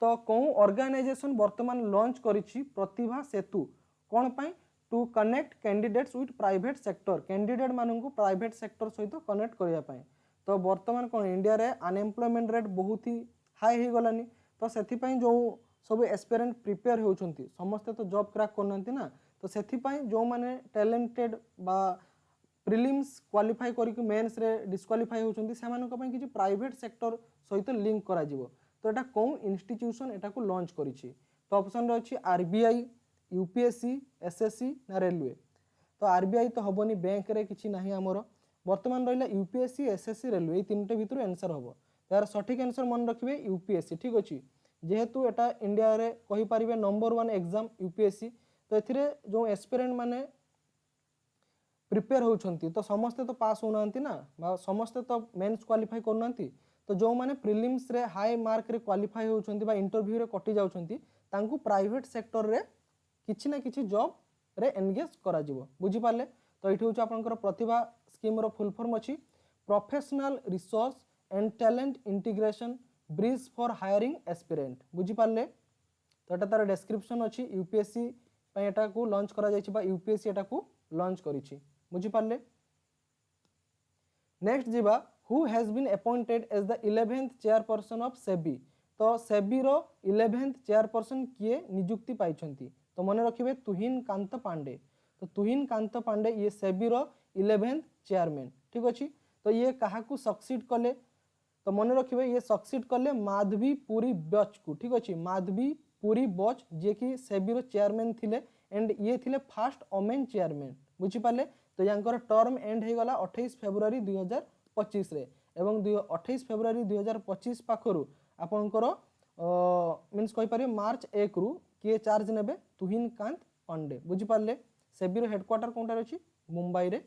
तो कौन ऑर्गेनाइजेशन वर्तमान लॉन्च करिछि प्रतिभा सेतु कोन पई to connect candidates with private sector candidate माननकु प्राइवेट सेक्टर सहित कनेक्ट करिया पई तो वर्तमान कोन इंडिया रे अनएम्प्लॉयमेंट रेट बहुत ही हाई हे गलानी तो सेथि पई जो सब एस्पिरेंट प्रिपेयर होउछंती समस्त तो जॉब क्रैक करनंती ना तो सेथि पई जो माने टैलेंटेड बा प्रिलिम्स क्वालिफाई करिक मेंस रे डिस्क्वालिफाई होउछंती सेमानक पई किछि प्राइवेट सेक्टर सहित लिंक करा जिवो तो एटा कोन इंस्टीट्यूशन एटा को लॉन्च करिछि तो ऑप्शन रे अछि आरबीआई यूपीएससी एसएससी ना रेलवे तो आरबीआई तो हबनी बैंक रे किछि नाही हमरो वर्तमान रहिला यूपीएससी एसएससी रेलवे ए तीनटे भितर आंसर हबो तार सठिक आंसर मन रखिबे यूपीएससी ठीक अछि जेहेतु एटा इंडिया रे कहि परिबे नंबर 1 एग्जाम यूपीएससी तो एथिरे जो एस्पिरेंट माने प्रिपेयर होउछंती तो समस्ते तो पास होनांती ना बा समस्ते तो मेंस क्वालिफाई करनांती तो जो माने प्रिलिम्स रे हाई मार्क रे क्वालिफाई होउछंती बा इंटरव्यू रे कटि जाउछंती तांकू प्राइवेट सेक्टर रे किछि ना किछि जॉब रे एंगेज करा जिवो बुझी पाले तो एठी होछ आपनकर प्रतिभा स्कीम रो फुल फॉर्म अछि professional resource and talent integration bridge for hiring aspirant बुझी पाले तो एटा तार डिस्क्रिप्शन अछि यूपीएससी पय एटा को लॉन्च करा जायछि बा यूपीएससी एटा को लॉन्च करिछि बुझी पाले नेक्स्ट जिबा who has been appointed as the 11th chairperson of SEBI तो सेबी रो 11th चेयरपर्सन किए नियुक्ति पाइछंती तो मन रखिबे तुहिन कांत पांडे तो तुहिन कांत पांडे ये सेबी रो 11th चेयरमैन ठीक अछि तो ये काहा को सक्सीड कले तो मन रखिबे ये सक्सीड कले माधवी पुरी बच को ठीक अछि माधवी पुरी बच जे कि सेबी रो चेयरमैन थिले एंड ये थिले फर्स्ट वुमेन चेयरमैन बुझी पाले तो यांकर टर्म एंड हे गला 28 फेब्रुआरी 2025 रे एवं 28 फेब्रुआरी 2025 पाखरु आपनकर मींस कहि पारे मार्च 1 रु किए चार्ज नेबे तुहिन कांत पांडे बुझी पाले सेबी रो हेडक्वार्टर कोनटा अछि मुंबई रे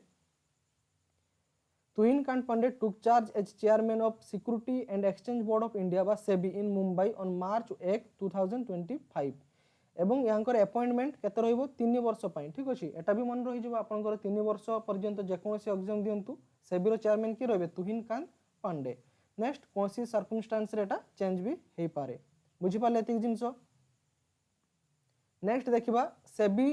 तुहिन कांत पांडे टुक charge as chairman of security and exchange board of India बा SEBI in Mumbai on March 1 2025 एवं यांकर अपॉइंटमेंट केते रहइबो 3 वर्ष पई ठीक अछि एटा भी मन रहि जबो आपनकर 3 वर्ष पर्यंत जे कोनोसी एग्जाम दियंतु सेबी रो चेयरमैन के रहबे तुहिन कांत पांडे नेक्स्ट कोनसी सर्कमस्टेंस रे एटा चेंज भी हे पारे बुझी पाले एतिक जिंसो नेक्स्ट देखिबा सेबी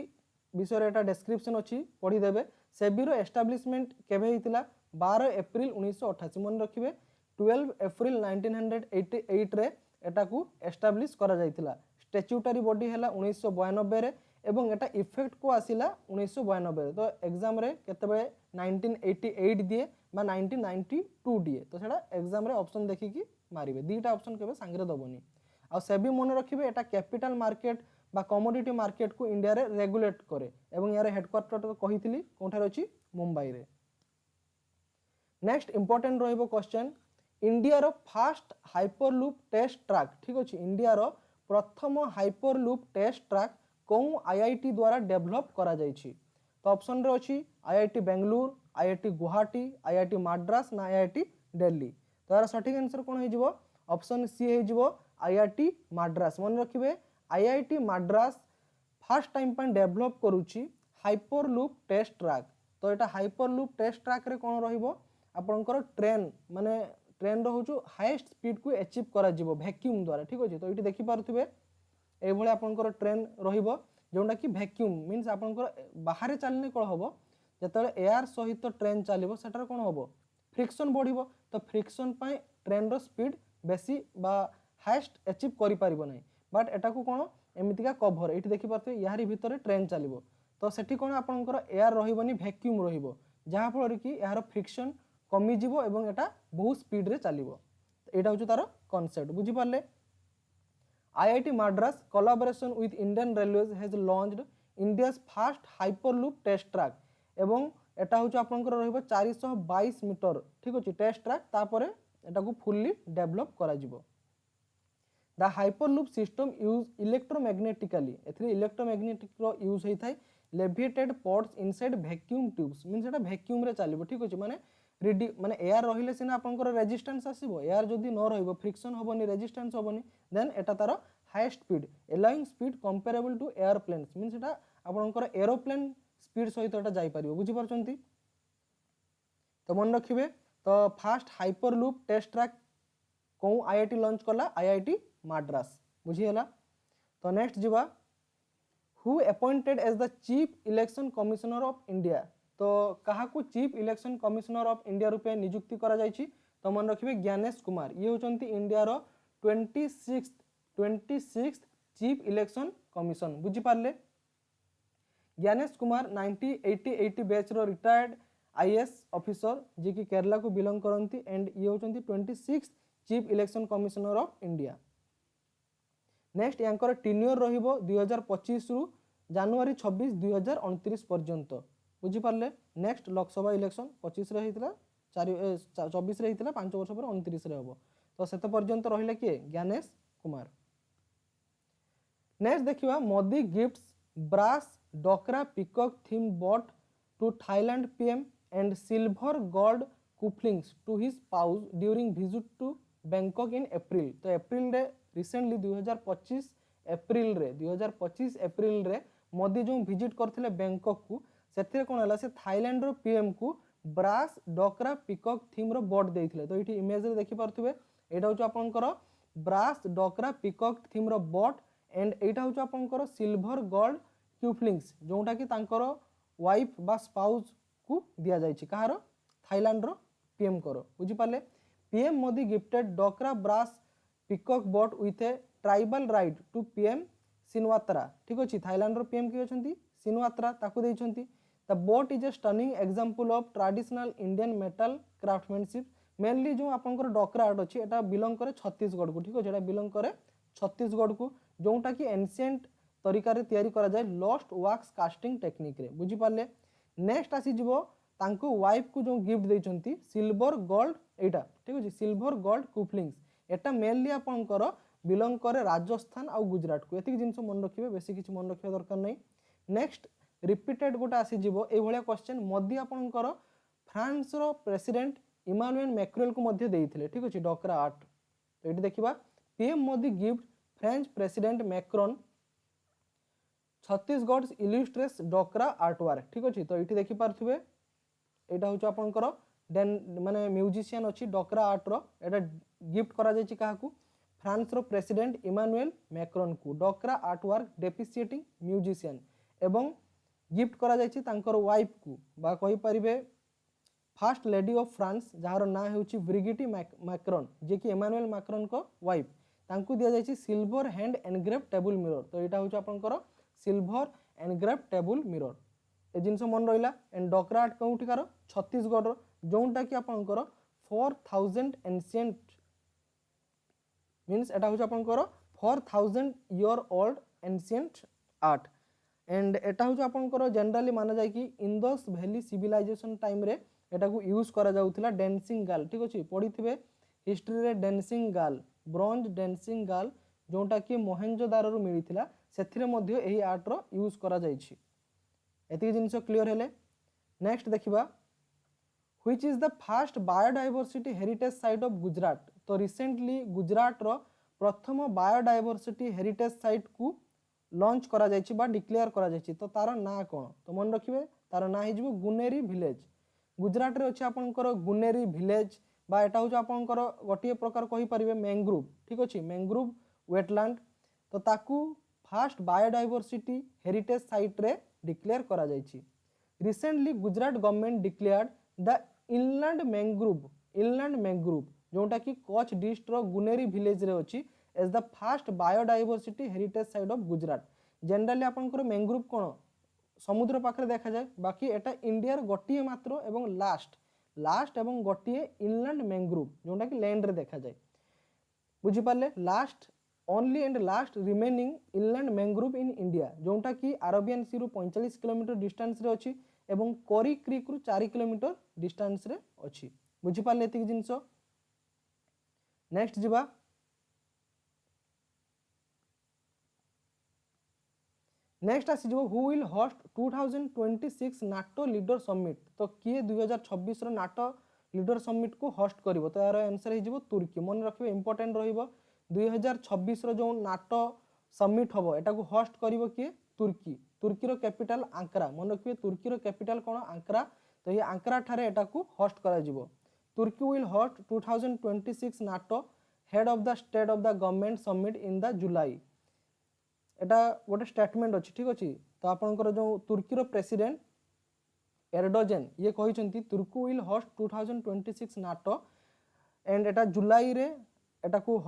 विषय रे एटा डिस्क्रिप्शन अछि पढी देबे सेबी रो एस्टैब्लिशमेंट केबे हितिला 12 अप्रैल 1988 मन रखिबे 12 अप्रैल 1988 रे एटा को एस्टैब्लिश करा जायतिला स्टैट्यूटरी बॉडी हैला 1992 रे एवं एटा इफेक्ट को आसिला 1992 तो एग्जाम रे केतेबे 1988 दिए बा 1992 दिए तो सेटा एग्जाम रे ऑप्शन देखि कि मारिबे दीटा ऑप्शन केबे सांगरे दबोनी आ सेबी मन रखिबे एटा कैपिटल मार्केट बा कमोडिटी मार्केट को इंडिया रे रेगुलेट करे एवं यार हेडक्वार्टर तो कहितली कोठार अछि मुंबई रे। नेक्स्ट इंपोर्टेंट रहिबो क्वेश्चन इंडिया रो फास्ट हाइपरलूप टेस्ट ट्रैक ठीक अछि इंडिया रो प्रथम हाइपरलूप टेस्ट ट्रैक कोउ आईआईटी द्वारा डेवलप करा जायछि तो ऑप्शन रे अछि IIT Bengaluru IIT Guwahati IIT Madras ना आईआईटी दिल्ली तो यार सठिक आंसर कोन हे जिवो ऑप्शन सी हे जिवो आईआईटी मद्रास मन रखिबे आईआईटी मद्रास फर्स्ट टाइम पर डेवलप करूची हाइपरलूप टेस्ट ट्रैक तो एटा हाइपरलूप टेस्ट ट्रैक रे कोन रहिबो आपनकर ट्रेन माने ट्रेन रो होचो हाईएस्ट स्पीड को अचीव करा जिवो वैक्यूम द्वारा ठीक अछि तो इटी देखि पारुथिबे ए भले आपनकर ट्रेन रहिबो जोंडा कि वैक्यूम मींस आपनकर बाहर चलने कोन होबो जतले एयर सहित ट्रेन चलिबो सेटर कोन होबो फ्रिक्शन बढ़िबो तो फ्रिक्शन पय ट्रेन रो स्पीड बेसी बा हाईएस्ट अचीव करि परिबो नै बट एटा को कोन एमितिका कवर एटी देखि पारुथिबे यारी भितरे ट्रेन चलिबो तो सेठी कोन आपनकर एयर रहिबोनी वैक्यूम रहिबो जहा फल कि यार फ्रिक्शन कमी जीवो एवं एटा बहुत स्पीड रे चलिबो एटा होछु तार कांसेप्ट बुझी पारले IIT Madras collaboration with Indian railways has launched India's first hyperloop test track एवं एटा होछु आपनकर रहिबो 422 मीटर ठीक अछि टेस्ट ट्रैक तापरे एटा को फुल्ली डेवलप करा जिवो the hyperloop system use electromagnetically एथि इलेक्ट्रोमैग्नेटिक रो यूज होई थाय levitated pods inside vacuum tubes means एटा वैक्यूम रे चलिबो ठीक अछि माने माने एयर रहिले सिना आपनकर रेजिस्टेंस आसीबो एयर जदी न रहिबो फ्रिक्शन होबोनी रेजिस्टेंस होबोनी देन एटा तार highest speed allowing speed comparable to airplanes means एटा आपनकर एरोप्लेन स्पीड सहित एटा जाई परिबो बुझी परचंती तो मन रखिबे तो फास्ट हाइपरलूप टेस्ट ट्रैक को आईआईटी लॉन्च कला आईआईटी मद्रास बुझी हला तो नेक्स्ट जीवा who appointed as the chief election commissioner of India तो कहा को chief election commissioner of India रूपे नियुक्ति करा जायछि तो मन रखिबे ज्ञानेश कुमार ये होचंती इंडिया रो 26th चीफ इलेक्शन कमिशन बुझी पारले ज्ञानेश कुमार 1980 बैच रो रिटायर्ड आईएएस ऑफिसर जे कि केरला को बिलोंग करंती एंड ये होचंती 26th chief election commissioner of India next यांकर टेन्योर रहिबो 2025 रु जनवरी 26 2029 पर्यंत बुझी पारले नेक्स्ट लोकसभा इलेक्शन 25 रे हेतिला 24 रे हेतिला 5 वर्ष पर 29 रे होबो तो सेते पर्यंत रहिला के ज्ञानेश कुमार नेक्स्ट देखिवा Modi gifts brass Dokra peacock theme boat to Thailand PM and silver gold cufflinks to his spouse during visit to Bangkok in April तो अप्रैल रे रिसेंटली 2025 अप्रैल रे मोदी जो विजिट करथिले बैंकॉक को सेथिरे कोन हला से थाईलैंड रो पीएम को ब्रास डोकरा पिकॉक थीम रो बोट देइथिले तो इठी इमेज रे देखि पारथुबे एटा होछ आपनकर ब्रास डोकरा पिकॉक थीम रो बोट एंड एटा होछ आपनकर सिल्वर गोल्ड क्यूफलिंग्स जोंटा कि तांकर वाइफ बा स्पाउस को दिया जायछि कहारो थाईलैंड रो पीएम करो बुझी पाले PM Modi gifted Dokra brass peacock boat with a tribal ride to PM Shinawatra ठीक अछि थाईलैंड रो पीएम कि अछंती सिनवात्रा ताकू देइछंती the boat is a stunning example of traditional Indian metal craftsmanship mainly जो आपनकर डोकरा आर्ट अछि एटा बिलोंग करे छत्तीसगढ़ को ठीक अछि एटा बिलोंग करे छत्तीसगढ़ को जोंटा कि एंशिएंट तरीका रे तयारी करा जाय लॉस्ट वैक्स कास्टिंग टेक्निक रे बुझी पाले नेक्स्ट आसी जिवो तांको वाइफ को जो गिफ्ट देइछंती सिल्वर गोल्ड एटा ठीक अछि सिल्वर गोल्ड कुफलिंग्स एटा मेनली आपनकर बिलोंग करे राजस्थान आ गुजरात को एतिक जिंस मन रखिबे बेसी किछि मन रखिबा दरकार नै नेक्स्ट रिपीटेड गोटा आसी जिवो ए भलिया क्वेश्चन मोदी आपनकर फ्रांस रो प्रेसिडेंट इमानुएल मैक्रोन को मध्य देइथिले ठीक अछि डोकरा आर्ट तो एटी देखिबा PM Modi gift French president Macron Chhattisgarh illustrates Dokra art work ठीक अछि तो एटी देखि पारथुबे एटा होछ आपनकर देन माने म्यूजिशियन अछि डोकरा आर्ट रो एटा गिफ्ट करा जायछि काहाकू फ्रांस रो प्रेसिडेंट इमानुएल मैक्रोन को डोकरा आर्ट वर्क डेप्रिसिएटिंग म्यूजिशियन एवं गिफ्ट करा जायछि तांकर वाइफ को बा कहि परिबे फर्स्ट लेडी ऑफ फ्रांस जहार ना हेउछि ब्रिगिटी मैक्रोन जे कि इमानुएल मैक्रोन को वाइफ तांकू दिया जायछि silver hand engrave table mirror तो एटा होछि आपनकर सिल्वर एनग्रेव टेबल मिरर ए जिंस मन रहिला एंड डोकरा आर्ट कोउठिकार छत्तीसगढ़ जोंटा कि आपनकर 4000 एंशिएंट मींस एटा होछि आपनकर 4000 year old ancient art and एटा हूँ आपंकर जनराली माना जाए कि इंदस वैली सिविलाइजेशन टाइम रे एटा को यूज करा जाउथिला डांसिंग गर्ल ठीक अछि पढ़ी थिबे हिस्ट्री रे dancing girl bronze dancing girl जोटा कि मोहेंजोदारो रु मिलिथिला सेथिरे मध्ये एही आर्ट रो यूज करा जाइछि एति जिंस क्लियर हेले नेक्स्ट देखिबा which is the first biodiversity heritage site of Gujarat तो रिसेंटली गुजरात रो प्रथम बायोडायवर्सिटी हेरिटेज साइट को लॉन्च करा जाइछि बा डिक्लेयर करा जाइछि तो तार ना कोन तो मन रखिबे तार ना हिजबो गुनेरी विलेज गुजरात रे अछि आपनकर गुनेरी विलेज बा एटा होछ आपनकर गोटिए प्रकार कहि परिबे मैंग्रोव ठीक अछि मैंग्रोव वेटलैंड तो ताकू फर्स्ट बायोडायवर्सिटी हेरिटेज साइट रे डिक्लेयर करा जाइछि recently Gujarat government declared the inland mangrove जोटा कि कच्छ डिस्ट्रिक्ट रो गुनेरी विलेज रे अछि as the first biodiversity heritage site of Gujarat generally आपनकर मैंग्रोव कोन समुद्र पाखरे देखा जाए बाकी एटा इंडिया गोटिए मात्र एवं लास्ट एवं गोटिए इनलैंड मैंग्रोव जोटा कि लैंड रे देखा जाए बुझी पाले last only and last remaining inland mangrove in India जोटा कि अरेबियन सी रु 45 किलोमीटर डिस्टेंस रे अछि एवं कोरी क्रीक रु 4 किलोमीटर डिस्टेंस रे अछि बुझी पाले एतिक जिंस नेक्स्ट जिबा नेक्स्ट आसीजो who will host 2026 NATO leader summit तो किए 2026 रो नाटो लीडर समिट को होस्ट करिवो तो यार आंसर हे जिवो तुर्की मन रखिबे इंपोर्टेंट रहिबो 2026 रो जो नाटो समिट हबो एटा को होस्ट करिवो किए तुर्की रो कैपिटल आंकारा मन रखिबे तुर्की रो कैपिटल कोन आंकारा तो ये आंकारा ठारे एटा को होस्ट करा जिवो Turkey will host 2026 NATO head of the state of the government summit in the July एटा गोटे स्टेटमेंट अच्छी ठीक अच्छी तो आपंकर जो तुर्की रो प्रेसिडेंट एर्डोजेन ये कहिसंती तुर्की विल होस्ट 2026 नाटो एंड एटा जुलाई रे एटा को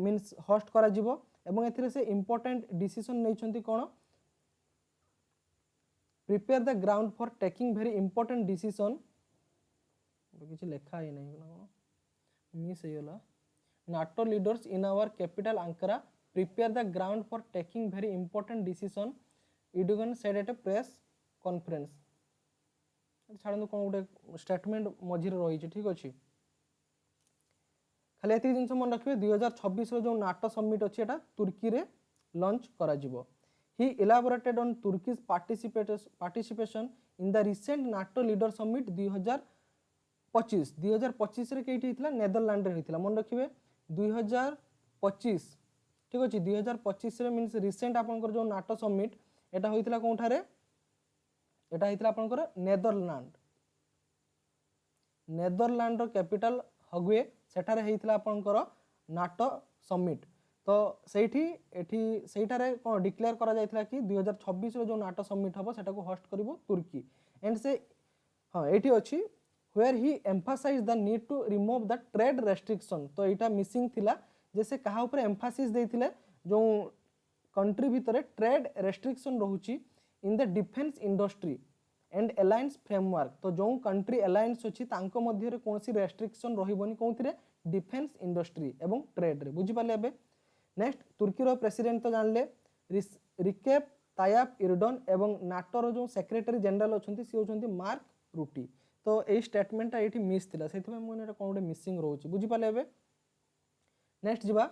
मींस होस्ट करा जिवो एवं एथिरे से इंपोर्टेंट डिसीजन नैछंती कोन prepare the ground for taking very important decision किछि लेखा ही नहीं कोन मिस हेयला NATO leaders in our capital Ankara prepare the ground for taking very important decision Erdogan said at a press conference छाड़ू कौन गोटे स्टेटमेंट मझिरे रही ठीक अच्छे खाली एति जिनस मन रखिए 2026 जो नाटो समिट अच्छी एटा तुर्की रे लॉन्च करा जिवो he elaborated on Turkey's participation in the recent NATO leader summit 2025 रे केठी हितला नेदरलैंड रे हितला मन रखिए 2025 ठीक अच्छे 2025 रे मीन्स रिसेंट आपनकर जो नाटो समिट एटा होइतला कोठारे एटा होइतला आपनकर नेदरलैंड रो कैपिटल हगुए सेठारे हेइतला आपनकर नाटो समिट तो सेठारे कोन डिक्लेयर करा जायतला कि 2026 रो जो नाटो समिट हबो सेटा को होस्ट करिवो तुर्की एंड से हां एठी अछि where he emphasized the need to remove the trade restriction तो एटा मिसिंग थिला जैसे कहा ऊपर एम्फासिस देथिले जो कंट्री भितरे ट्रेड रेस्ट्रिक्शन रहुची in the defence industry and alliance framework तो जो कंट्री अलायंस अछि तांको मध्य रे कोनसी रेस्ट्रिक्शन रहिबोनी कोनथिरे डिफेंस इंडस्ट्री एवं ट्रेड रे बुझी पाले एबे नेक्स्ट तुर्की रो प्रेसिडेंट तो जानले रिकेप तायाप इरडोन एवं नाटो रो जो सेक्रेटरी जनरल अछंती सी होछंती मार्क रूटी तो ए स्टेटमेंट एठी मिस थिला सेति में मोने कोन गोटे मिसिंग रहउची बुझी पाले एबे नेक्स्ट जिबा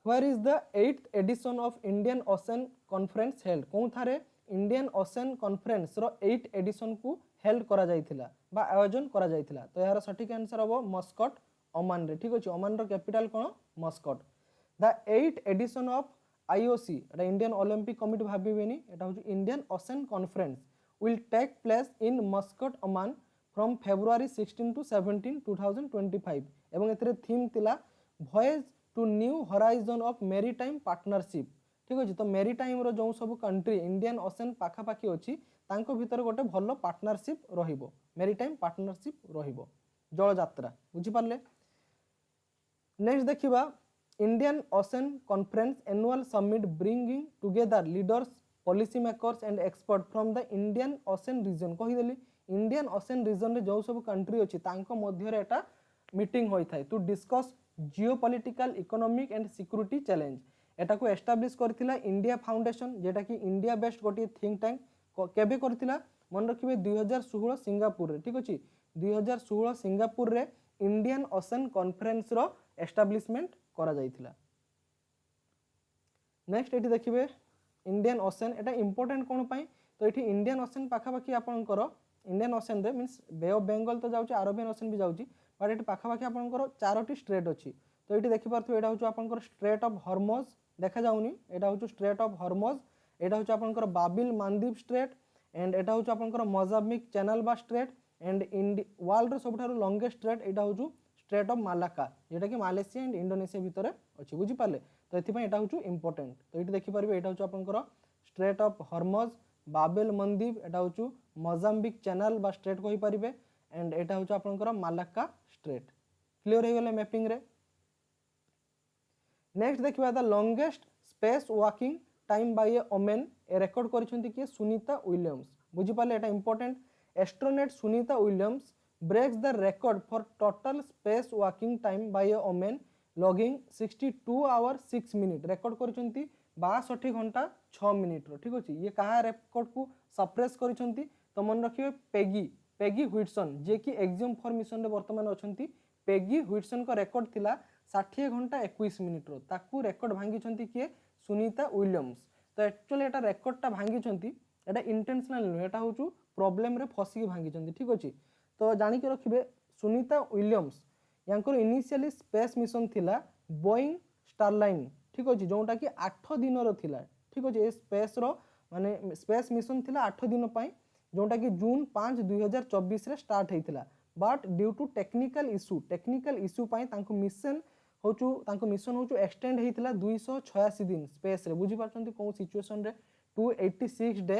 where is the 8th edition of Indian Ocean Conference held कोन थारे इंडियन ओशन कॉन्फ्रेंस रो 8th एडिशन को हेल्ड करा जायथिला बा आयोजन करा जायथिला तो यार सटीक आंसर हबो मस्कट ओमान रे ठीक अछि ओमान रो कैपिटल कोन Muscat the 8th edition of IOC एटा इंडियन ओलंपिक कमिटी भाबिबेनी एटा होची Indian ocean conference will take place in Muscat Oman from February 16 to 17 2025 एवं एतरे थीम तिला voyage to new horizon of maritime partnership ठीक अछि तो मेरीटाइम रो जो सब कंट्री इंडियन ओशन पाखा पाखी अछि तांको भीतर गोटे भलो पार्टनरशिप रहिबो मेरीटाइम पार्टनरशिप रहिबो जल यात्रा बुझी पारले नेक्स्ट देखिबा Indian ocean conference annual summit bringing together leaders policy makers and expert from the Indian ocean region कहि देली इंडियन ओशन रीजन रे जो सब कंट्री अछि तांको मध्य रे एटा मीटिंग होई थाय to discuss geopolitical economic and security challenge एटा को एस्टाब्लिश करथिला इंडिया फाउंडेशन जेटा कि इंडिया बेस्ड गोटे थिंक टैंक केबे करथिला मन रखिबे 2016 सिंगापुर रे ठीक अछि 2016 सिंगापुर रे इंडियन ओशन कॉन्फ्रेंस रो एस्टाब्लिशमेंट करा जायथिला। नेक्स्ट एठी देखिबे इंडियन ओशन एटा इंपोर्टेंट कोन पई तो एठी इंडियन ओशन पाखा पाखी आपनकर इंडियन ओशन रे मींस बे ऑफ बेंगल तो जाउची अरेबियन ओशन भी जाउची बट एठी पाखा पाखी आपनकर चारोटी स्ट्रेट अछि तो एठी देखि पारथु एटा होची आपनकर स्ट्रेट ऑफ हॉर्मुज देखा जाउनी एटा होची स्ट्रेट ऑफ हॉर्मुज एटा होची आपनकर बाबिल मालदीव स्ट्रेट एंड एटा होची आपनकर मोजाम्बिक चैनल बा स्ट्रेट एंड वर्ल्ड रो सबठारु लॉन्गेस्ट स्ट्रेट एटा होची स्ट्रेट ऑफ मालाक्का जेटा कि मालयेशिया एंड इंडोनेशिया भितर अछि बुझी पाले तो एथि पई एटा होची इंपोर्टेंट तो एठी देखि पारबे एटा होची आपनकर स्ट्रेट ऑफ हॉर्मुज बाबेल मंदीव एटा होची मोजाम्बिक चैनल बा स्ट्रेट कहि परिबे एंड एटा होची आपनकर मालाक्का स्ट्रेट क्लियर हो गेले मैपिंग रे। नेक्स्ट देखिबा the longest space walking time by a woman ए रेकॉर्ड करिसेंती कि सुनीता विलियम्स बुझी पाले एटा important astronaut Sunita Williams breaks the record for total space walking time by a woman logging 62 hours 6 minutes record करिसेंती 62 घंटा 6 मिनिट रो ठीक अछि ये कहा रेकॉर्ड को सप्रेस करिसेंती तो मन रखिबे पेगी ह्विटसन जे कि एक्जियम फॉर मिशन रे वर्तमान अछंती पेगी ह्विटसन को रेकॉर्ड थिला 60 घंटा 21 मिनिट रो ताकू रेकॉर्ड भांगी छंती कि सुनीता विलियम्स तो एक्चुअली एटा रेकॉर्ड टा भांगी छंती एटा इंटेंशनल न एटा होचु प्रॉब्लम रे फसी भांगी छंती ठीक अछि तो जानि के रखिबे सुनीता विलियम्स यांकर इनिशियली स्पेस मिशन थिला बोइंग स्टारलाइन ठीक अछि जोंटा कि 8 दिन रो थिला ठीक अछि ए स्पेस रो माने स्पेस मिशन थिला 8 दिन पई जोंटा कि जून 5 2024 रे स्टार्ट हेतिला but due to technical issue पई तांको मिशन होचु एक्सटेंड हेतिला 286 दिन स्पेस रे बुझी पाछंती कोन सिचुएशन रे 286 डे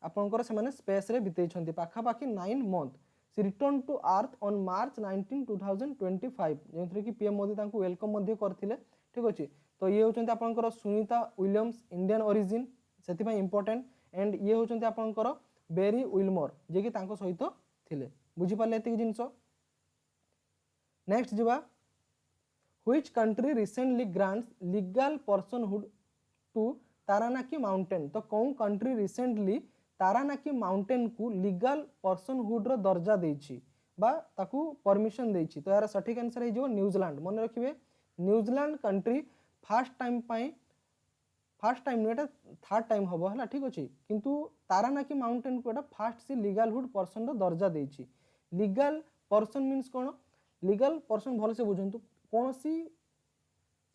आपनकर से माने स्पेस रे बितै छंती पाखा पाखी 9 मंथ सी return to earth on March 19 2025 जेंथरे कि पीएम मोदी तांको वेलकम मध्ये करथिले ठीक अछि तो ये होचंती आपनकर सुनीता विलियम्स इंडियन ओरिजिन सेति पई इंपोर्टेंट एंड ये होचंती आपनकर बेरी विलमोर जे कि तांको सहित थिले बुझी पाले एति जिंसो। नेक्स्ट जिबा which country recently grants legal personhood to Taranaki mountain तो कौन कंट्री रिसेंटली तारानाकी माउंटेन को लीगल पर्सनहुड रो दर्जा देछि बा ताकू परमिशन देछि तो यार सठिक आंसर हे जो न्यूजीलैंड मन रखिबे न्यूजीलैंड कंट्री फर्स्ट टाइम नुएटा थर्ड टाइम हबो हला ठीक अछि किंतु तारानाकी माउंटेन को एटा फर्स्ट से लीगलहुड पर्सन रो दर्जा देछि लीगल पर्सन मींस कोन लीगल पर्सन भल से बुझंतु कोनसी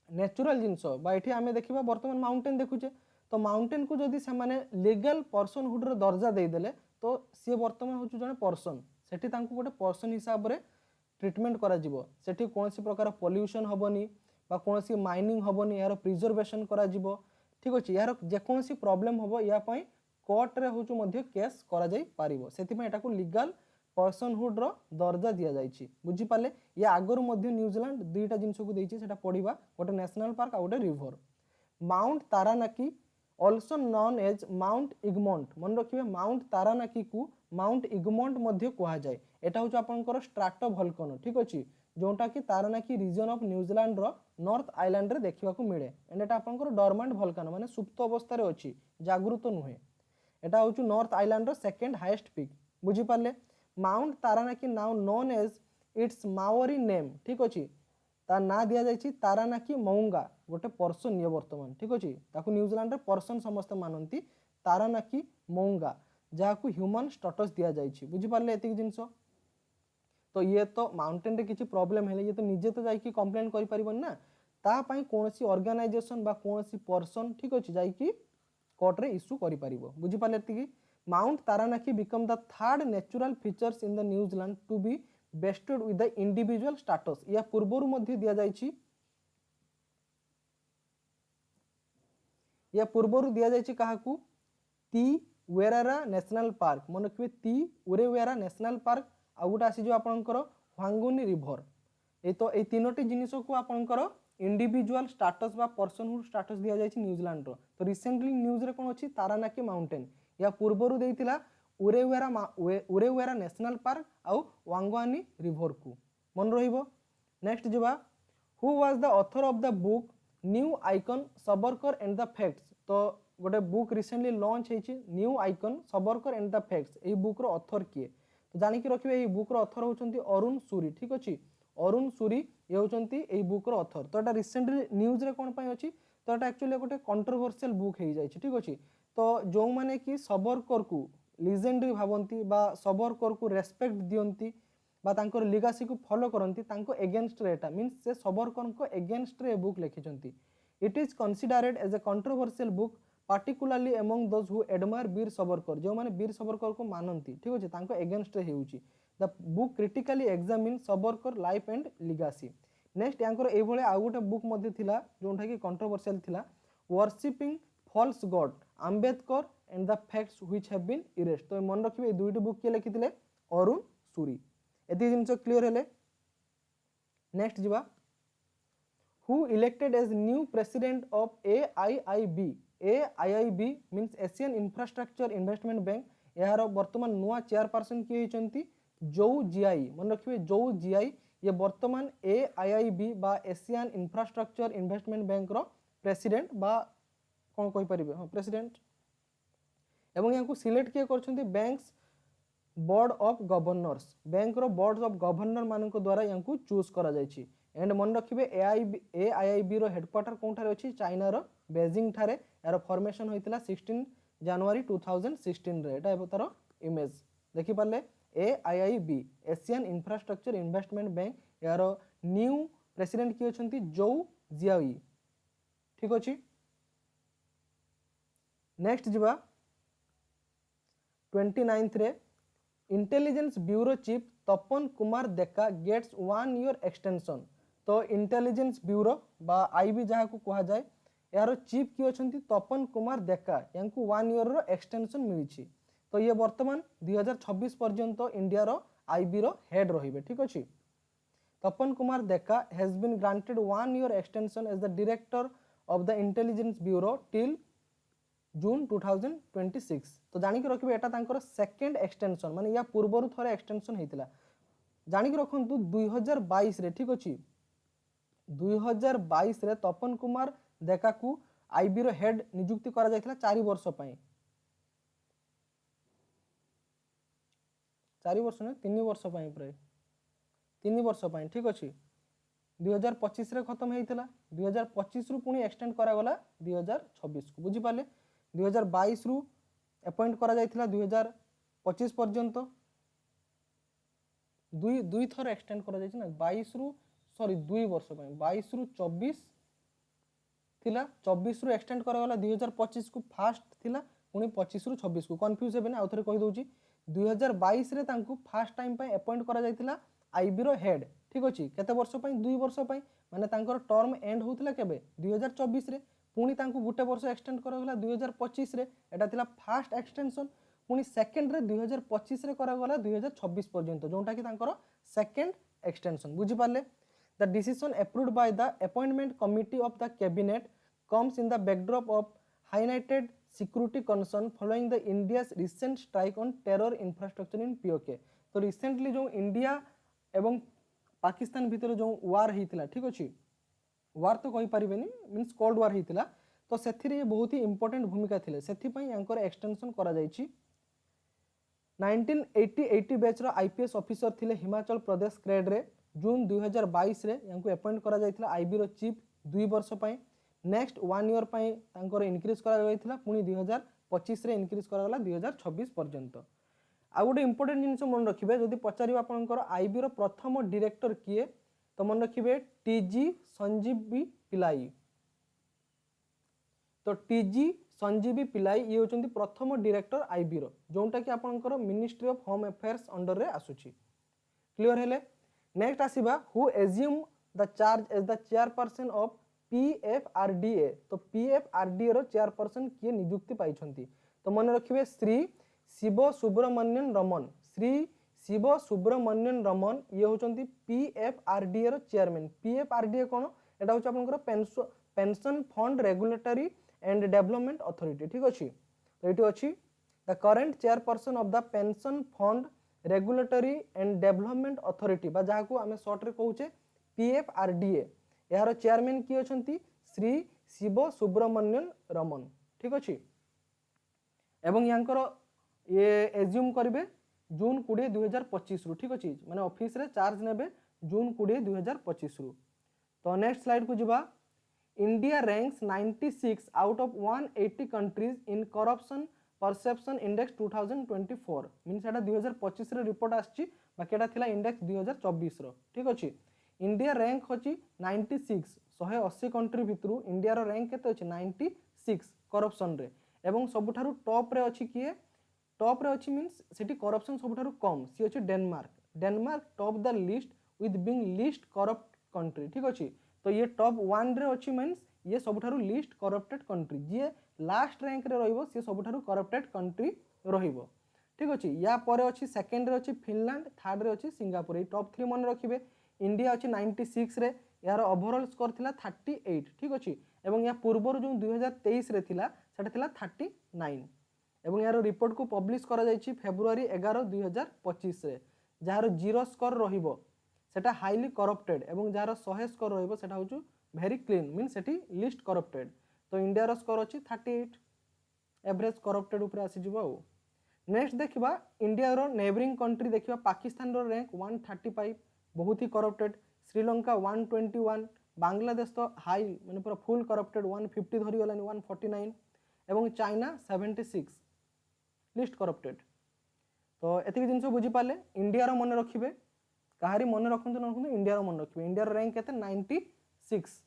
नेचुरल जिंस बा एठी आमे देखिबा वर्तमान माउंटेन देखुचे तो माउंटेन को जदि से माने लीगल पर्सनहुड रो दर्जा दे देले तो सी वर्तमान होचु जने पर्सन सेठी तांको गोटे पर्सन हिसाब रे ट्रीटमेंट करा जिवो सेठी कोनसी प्रकार पोल्यूशन हबनी बा कोनसी माइनिंग हबनी यार प्रिजर्वेशन करा जिवो ठीक अछि यार जे कोनसी प्रॉब्लम हबो या पई कोर्ट रे होचु मध्ये केस करा जाई पारिबो सेति पई एटा को लीगल पर्सनहुड रो दर्जा दिया जाईछि बुझी पाले या आगरु मध्ये न्यूजीलैंड दुईटा जिंस को देछि सेटा पढिबा गोटे नेशनल पार्क आ गोटे river. Mount Taranaki also known as mount Egmont मन रखिबे माउंट तारानाकी को माउंट इगमोंट मध्ये कहा जाय एटा होच आपनकर स्ट्राटो वोल्केनो ठीक अछि जोंटा कि तारानाकी रीजन ऑफ न्यूजीलैंड रो नॉर्थ आइलैंड रे देखिबा को मिले एंड एटा आपनकर डोरमेंट वोल्केनो माने सुप्त अवस्था रे अछि जागृत नुहे एटा होच नॉर्थ आइलैंड रो सेकंड हाईएस्ट पीक बुझी पाले। Mount Taranaki now known as its Maori name ठीक अछि ता ना दिया जायछि तारानाकी मौंगा गोटे पर्सन ये वर्तमान ठीक अछि ताकू न्यूजीलैंड रे पर्सन समस्त मानंती तारानाकी मौंगा जाकू ह्यूमन स्टेटस दिया जायछि बुझी पाले एतिक जिंसो तो ये तो माउंटेन रे किछि प्रॉब्लम हेले ये तो निजे तो जाई कि कंप्लेंट करि परिबन ना ता पई कोनसी ऑर्गेनाइजेशन बा कोनसी पर्सन ठीक अछि जाई कि कोर्ट रे इशू करि परिबो बुझी पाले एतिक। Mount Taranaki become the third natural features in the New Zealand to be vested with the individual status या पूर्वरु मध्ये दिया जायछि या पूर्वरु दिया जायछि काहाकू ती वेरारा नेशनल पार्क मन रखिबे ती उरेवेरा नेशनल पार्क आ गुटा आसी जो आपनकर ह्वांगुनी रिवर ए तो ए तीनोटी जिनिस को आपनकर इंडिविजुअल स्टेटस बा पर्सनहुड स्टेटस दिया जायछि न्यूजीलैंड रो तो रिसेंटली न्यूज रे कोन अछि तारानाकी माउंटेन या पूर्वरु देइतिला उरेवेरा नेशनल पार्क आउ वांगवानी रिवर को मन रहिबो। नेक्स्ट जिबा who was the author of the book new icon Savarkar and the facts तो गोटे बुक रिसेंटली लॉन्च होती new icon Savarkar and the facts ये बुक्र अथर किए तो जानिक रखिए ये बुक्र अथर होती अरुण सूरी ठीक अच्छे अरुण सूरी ये होती ये बुक्र अथर तो यहाँ रिसेंटली न्यूज रे कौन पाई अच्छी तो यहाँ एक्चुअली गोटे कंट्रोवर्शियल बुक हो जाए ठीक अच्छे तो जो मैंने कि सबरकर को लिजेंडरी भावती सबरकर को रेस्पेक्ट दियंती बा तांकर लिगासी को फॉलो करती तांको एगेंस्ट रे एटा मींस से सबरकर को एगेंस्ट रे बुक लिखिछंती it is considered as a controversial book particularly among those who admire Veer Savarkar जो माने वीर सबरकर को मानती ठीक अच्छे तांको एगेंस्ट रे हेउची the book critically examine Savarkar life and legacy next यांकर ए भले आ गोटे बुक मध्ये थिला जोंठा कि कंट्रोवर्शियल थिला worshipping false god Ambedkar and the facts which have been erased तो मन रखिबे ए दुईटी बुक के लिखिथिले अरुण सूरी एति जिंस क्लियर हेले नेक्स्ट जिबा who elected as new president of AIIB AIIB means Asian Infrastructure Investment Bank यार वर्तमान नुआ चेयरपर्सन किए होती जो जीआई मन रखिए जो जीआई ये वर्तमान AIIB बा एशियन इंफ्रास्ट्रक्चर इन्वेस्टमेंट बैंक रो प्रेसिडेंट बा कौन कहि परिबे हां प्रेसिडेंट एवं यहाँ सिलेक्ट किए करछंती bank's board of governors bank रो बोर्ड ऑफ गवर्नर मानक द्वारा यहाँ चूज करा जायछि एंड मन रखिए AIIB रो हेडक्वार्टर कोठारे अछि चाइना रो बेजिंग ठारे यार फॉर्मेशन होइतिला 16 जनवरी 2016 रे एटा तार इमेज देखि पाले AIIB Asian infrastructure investment bank यार न्यू प्रेसिडेंट किए छंती जो जियाई ठीक अछि नेक्स्ट जिबा 29th रे intelligence bureau chief Tapan Kumar Deka gets 1 year extension तो इंटेलिजेंस ब्यूरो बा आईबी जहाँ को कहा जाए यार चीफ किए अछंती तपन कुमार देका यांकु 1 ईयर रो एक्सटेंशन मिली तो ये वर्तमान 2026 पर्यंत इंडिया रो आईबी रो हेड रहिबे ठीक अछि Tapan Kumar Deka has been granted 1 year extension as the director of the intelligence bureau till June 2026 तो जानिक रखिबे एटा तांकर सेकंड एक्सटेंशन माने या पूर्वरु थरे एक्सटेंशन हेतिला जानिक रखंतु 2022 रे ठीक अछि 2022 रे तपन कुमार देका को आईबी रो हेड नियुक्ति करा जायतिला 4 वर्ष पई 4 वर्ष ने 3 वर्ष पई प्राय 3 वर्ष पई ठीक अछि 2025 रे खत्म हेतिला 2025 रु पुनी एक्सटेंड करा गला 2026 को बुझी पाले 2022 रु अपॉइंट करा जायतिला 2025 पर्यंत दुई थर एक्सटेंड करा जायछि ना 22 रु सॉरी 2 वर्ष पई 22 रु 24 थिला 24 रु एक्सटेंड करा गला 2025 को फास्ट थिला पुनी 25 रु 26 को कंफ्यूज हेबे ना आउथरे कहि दोछि 2022 रे तांकु फर्स्ट टाइम पई अपॉइंट करा जायतिला आईबी रो हेड ठीक अछि केते वर्ष पई 2 वर्ष पई माने तांकर टर्म एंड होतिला केबे 2024 रे पुनी तांकु गुटे वर्ष एक्सटेंड करा गला 2025 रे एटा थिला फर्स्ट एक्सटेंशन पुनी सेकंड रे 2025 रे करा गला 2026 पर्यंत जोंटा कि तांकर सेकंड एक्सटेंशन बुझी पाले the decision approved by the appointment committee of the cabinet comes in the backdrop of highlighted security concern following the India's recent strike on terror infrastructure in PoK तो रिसेंटली जो India एवं पाकिस्तान भितर जो वार होता ठीक अच्छे वार तो कही पारे मीन्स कोल्ड वार होता तो से बहुत ही इंपोर्टेंट भूमिका थी से एक्सटेंशन करा 1980 बैच रो आईपीएस ऑफिसर थिले हिमाचल प्रदेश ग्रेड रे जून 2022 रे यांको अपॉइंट करा जायतिला आईबी रो चीफ 2 वर्ष पई नेक्स्ट 1 ईयर पई तांकर इंक्रीज करा जायतिला पुनी 2025 रे इंक्रीज करा गला 2026 पर्यंत आ गोटे इंपोर्टेंट जिनिस मन रखिबे जदि पचारिबा आपनकर आईबी रो प्रथम डायरेक्टर किए तो मन रखिबे टीजी संजीवी पिलाई तो टीजी संजीवी पिलाई ये होचंती प्रथम डायरेक्टर आईबी रो जोंटा कि आपनकर ministry of home affairs under रे आसुची क्लियर हेले नेक्स्ट आसीबा who assume the charge as the chairperson of PFRDA तो पीएफआरडीए रो चेयरपर्सन किए नियुक्ति पाइछंती तो मन रखिबे श्री शिव सुब्रमण्यन रमन श्री शिव सुब्रमण्यन रमन ये होचंती पीएफआरडीए रो चेयरमैन पीएफआरडीए कोन एटा होच आपनकर pension fund regulatory and development authority ठीक अच्छी तो ये अच्छी the current chairperson of the pension fund regulatory and development authority जहाँ को आम सर्ट रे कहूचे पीएफआरडीए यार चेयरमैन किए अछंती श्री शिव सुब्रमण्यन रमन ठीक अच्छे एवं यांकर ये एज्यूम करेंगे जून 20 2025 रु ठीक अच्छे माने ऑफिस रे चार्ज नेबे जून 20 2025 रु। तो नेक्स्ट स्लाइड को जीवा India ranks 96 out of 180 countries in corruption perception index 2024 means Etah 2025 ray report आछि बाकी एटा थिला इंडेक्स 2024 रो ठीक अछि। इंडिया रैंक होछि 96 180 कंट्री भितरु इंडिया रो रैंक केते अछि 96 करप्शन रे एवं सबुठारु टॉप रे अछि किए टॉप रे अछि मीन्स सेठी करप्शन सबुठारु कम सी अछि Denmark top the list with being least corrupt country ठीक अछि। तो ये टॉप 1 रे अछि मीन्स ये सबुठारु लीस्ट करप्टेड कंट्री जे लास्ट रैंक रे रहिबो से सबुठारु करप्टेड कंट्री रहिबो ठीक अछि। या परे अछि सेकंड रे अछि फिनलैंड थर्ड रे अछि सिंगापुर ए टॉप 3 मन रखिबे। इंडिया अछि 96 रे यार ओवरऑल स्कोर थिला 38 ठीक अछि एवं या पूर्व जो 2023 रे थिला सेटा थिला 39 एवं यार रिपोर्ट को पब्लिश करा जायछि फेब्रुआरी 11 2025 रे जार जीरो स्कोर रहिबो सेटा हाईली करप्टेड एवं जार 100 स्कोर रहिबो सेटा होछु वेरी क्लीन मीन सेठी लिस्ट करप्टेड। तो इंडिया रो स्कोर अछि 38 एवरेज करप्टेड ऊपर आसी जिवो। नेक्स्ट देखिबा इंडिया रो नेबरिंग कंट्री देखिबा पाकिस्तान रो रैंक 135 बहुत ही करप्टेड श्रीलंका 121 बांग्लादेश तो हाई माने पूरा फुल करप्टेड 150 धरी गलानी 149 एवं चाइना 76 लिस्ट करप्टेड। तो एतिक जिनस बुझी पाले इंडिया रो मन रखिबे कहारी मन रखंतु न रखंतु इंडिया रो मन रखिबे इंडिया रो रैंक केते 96।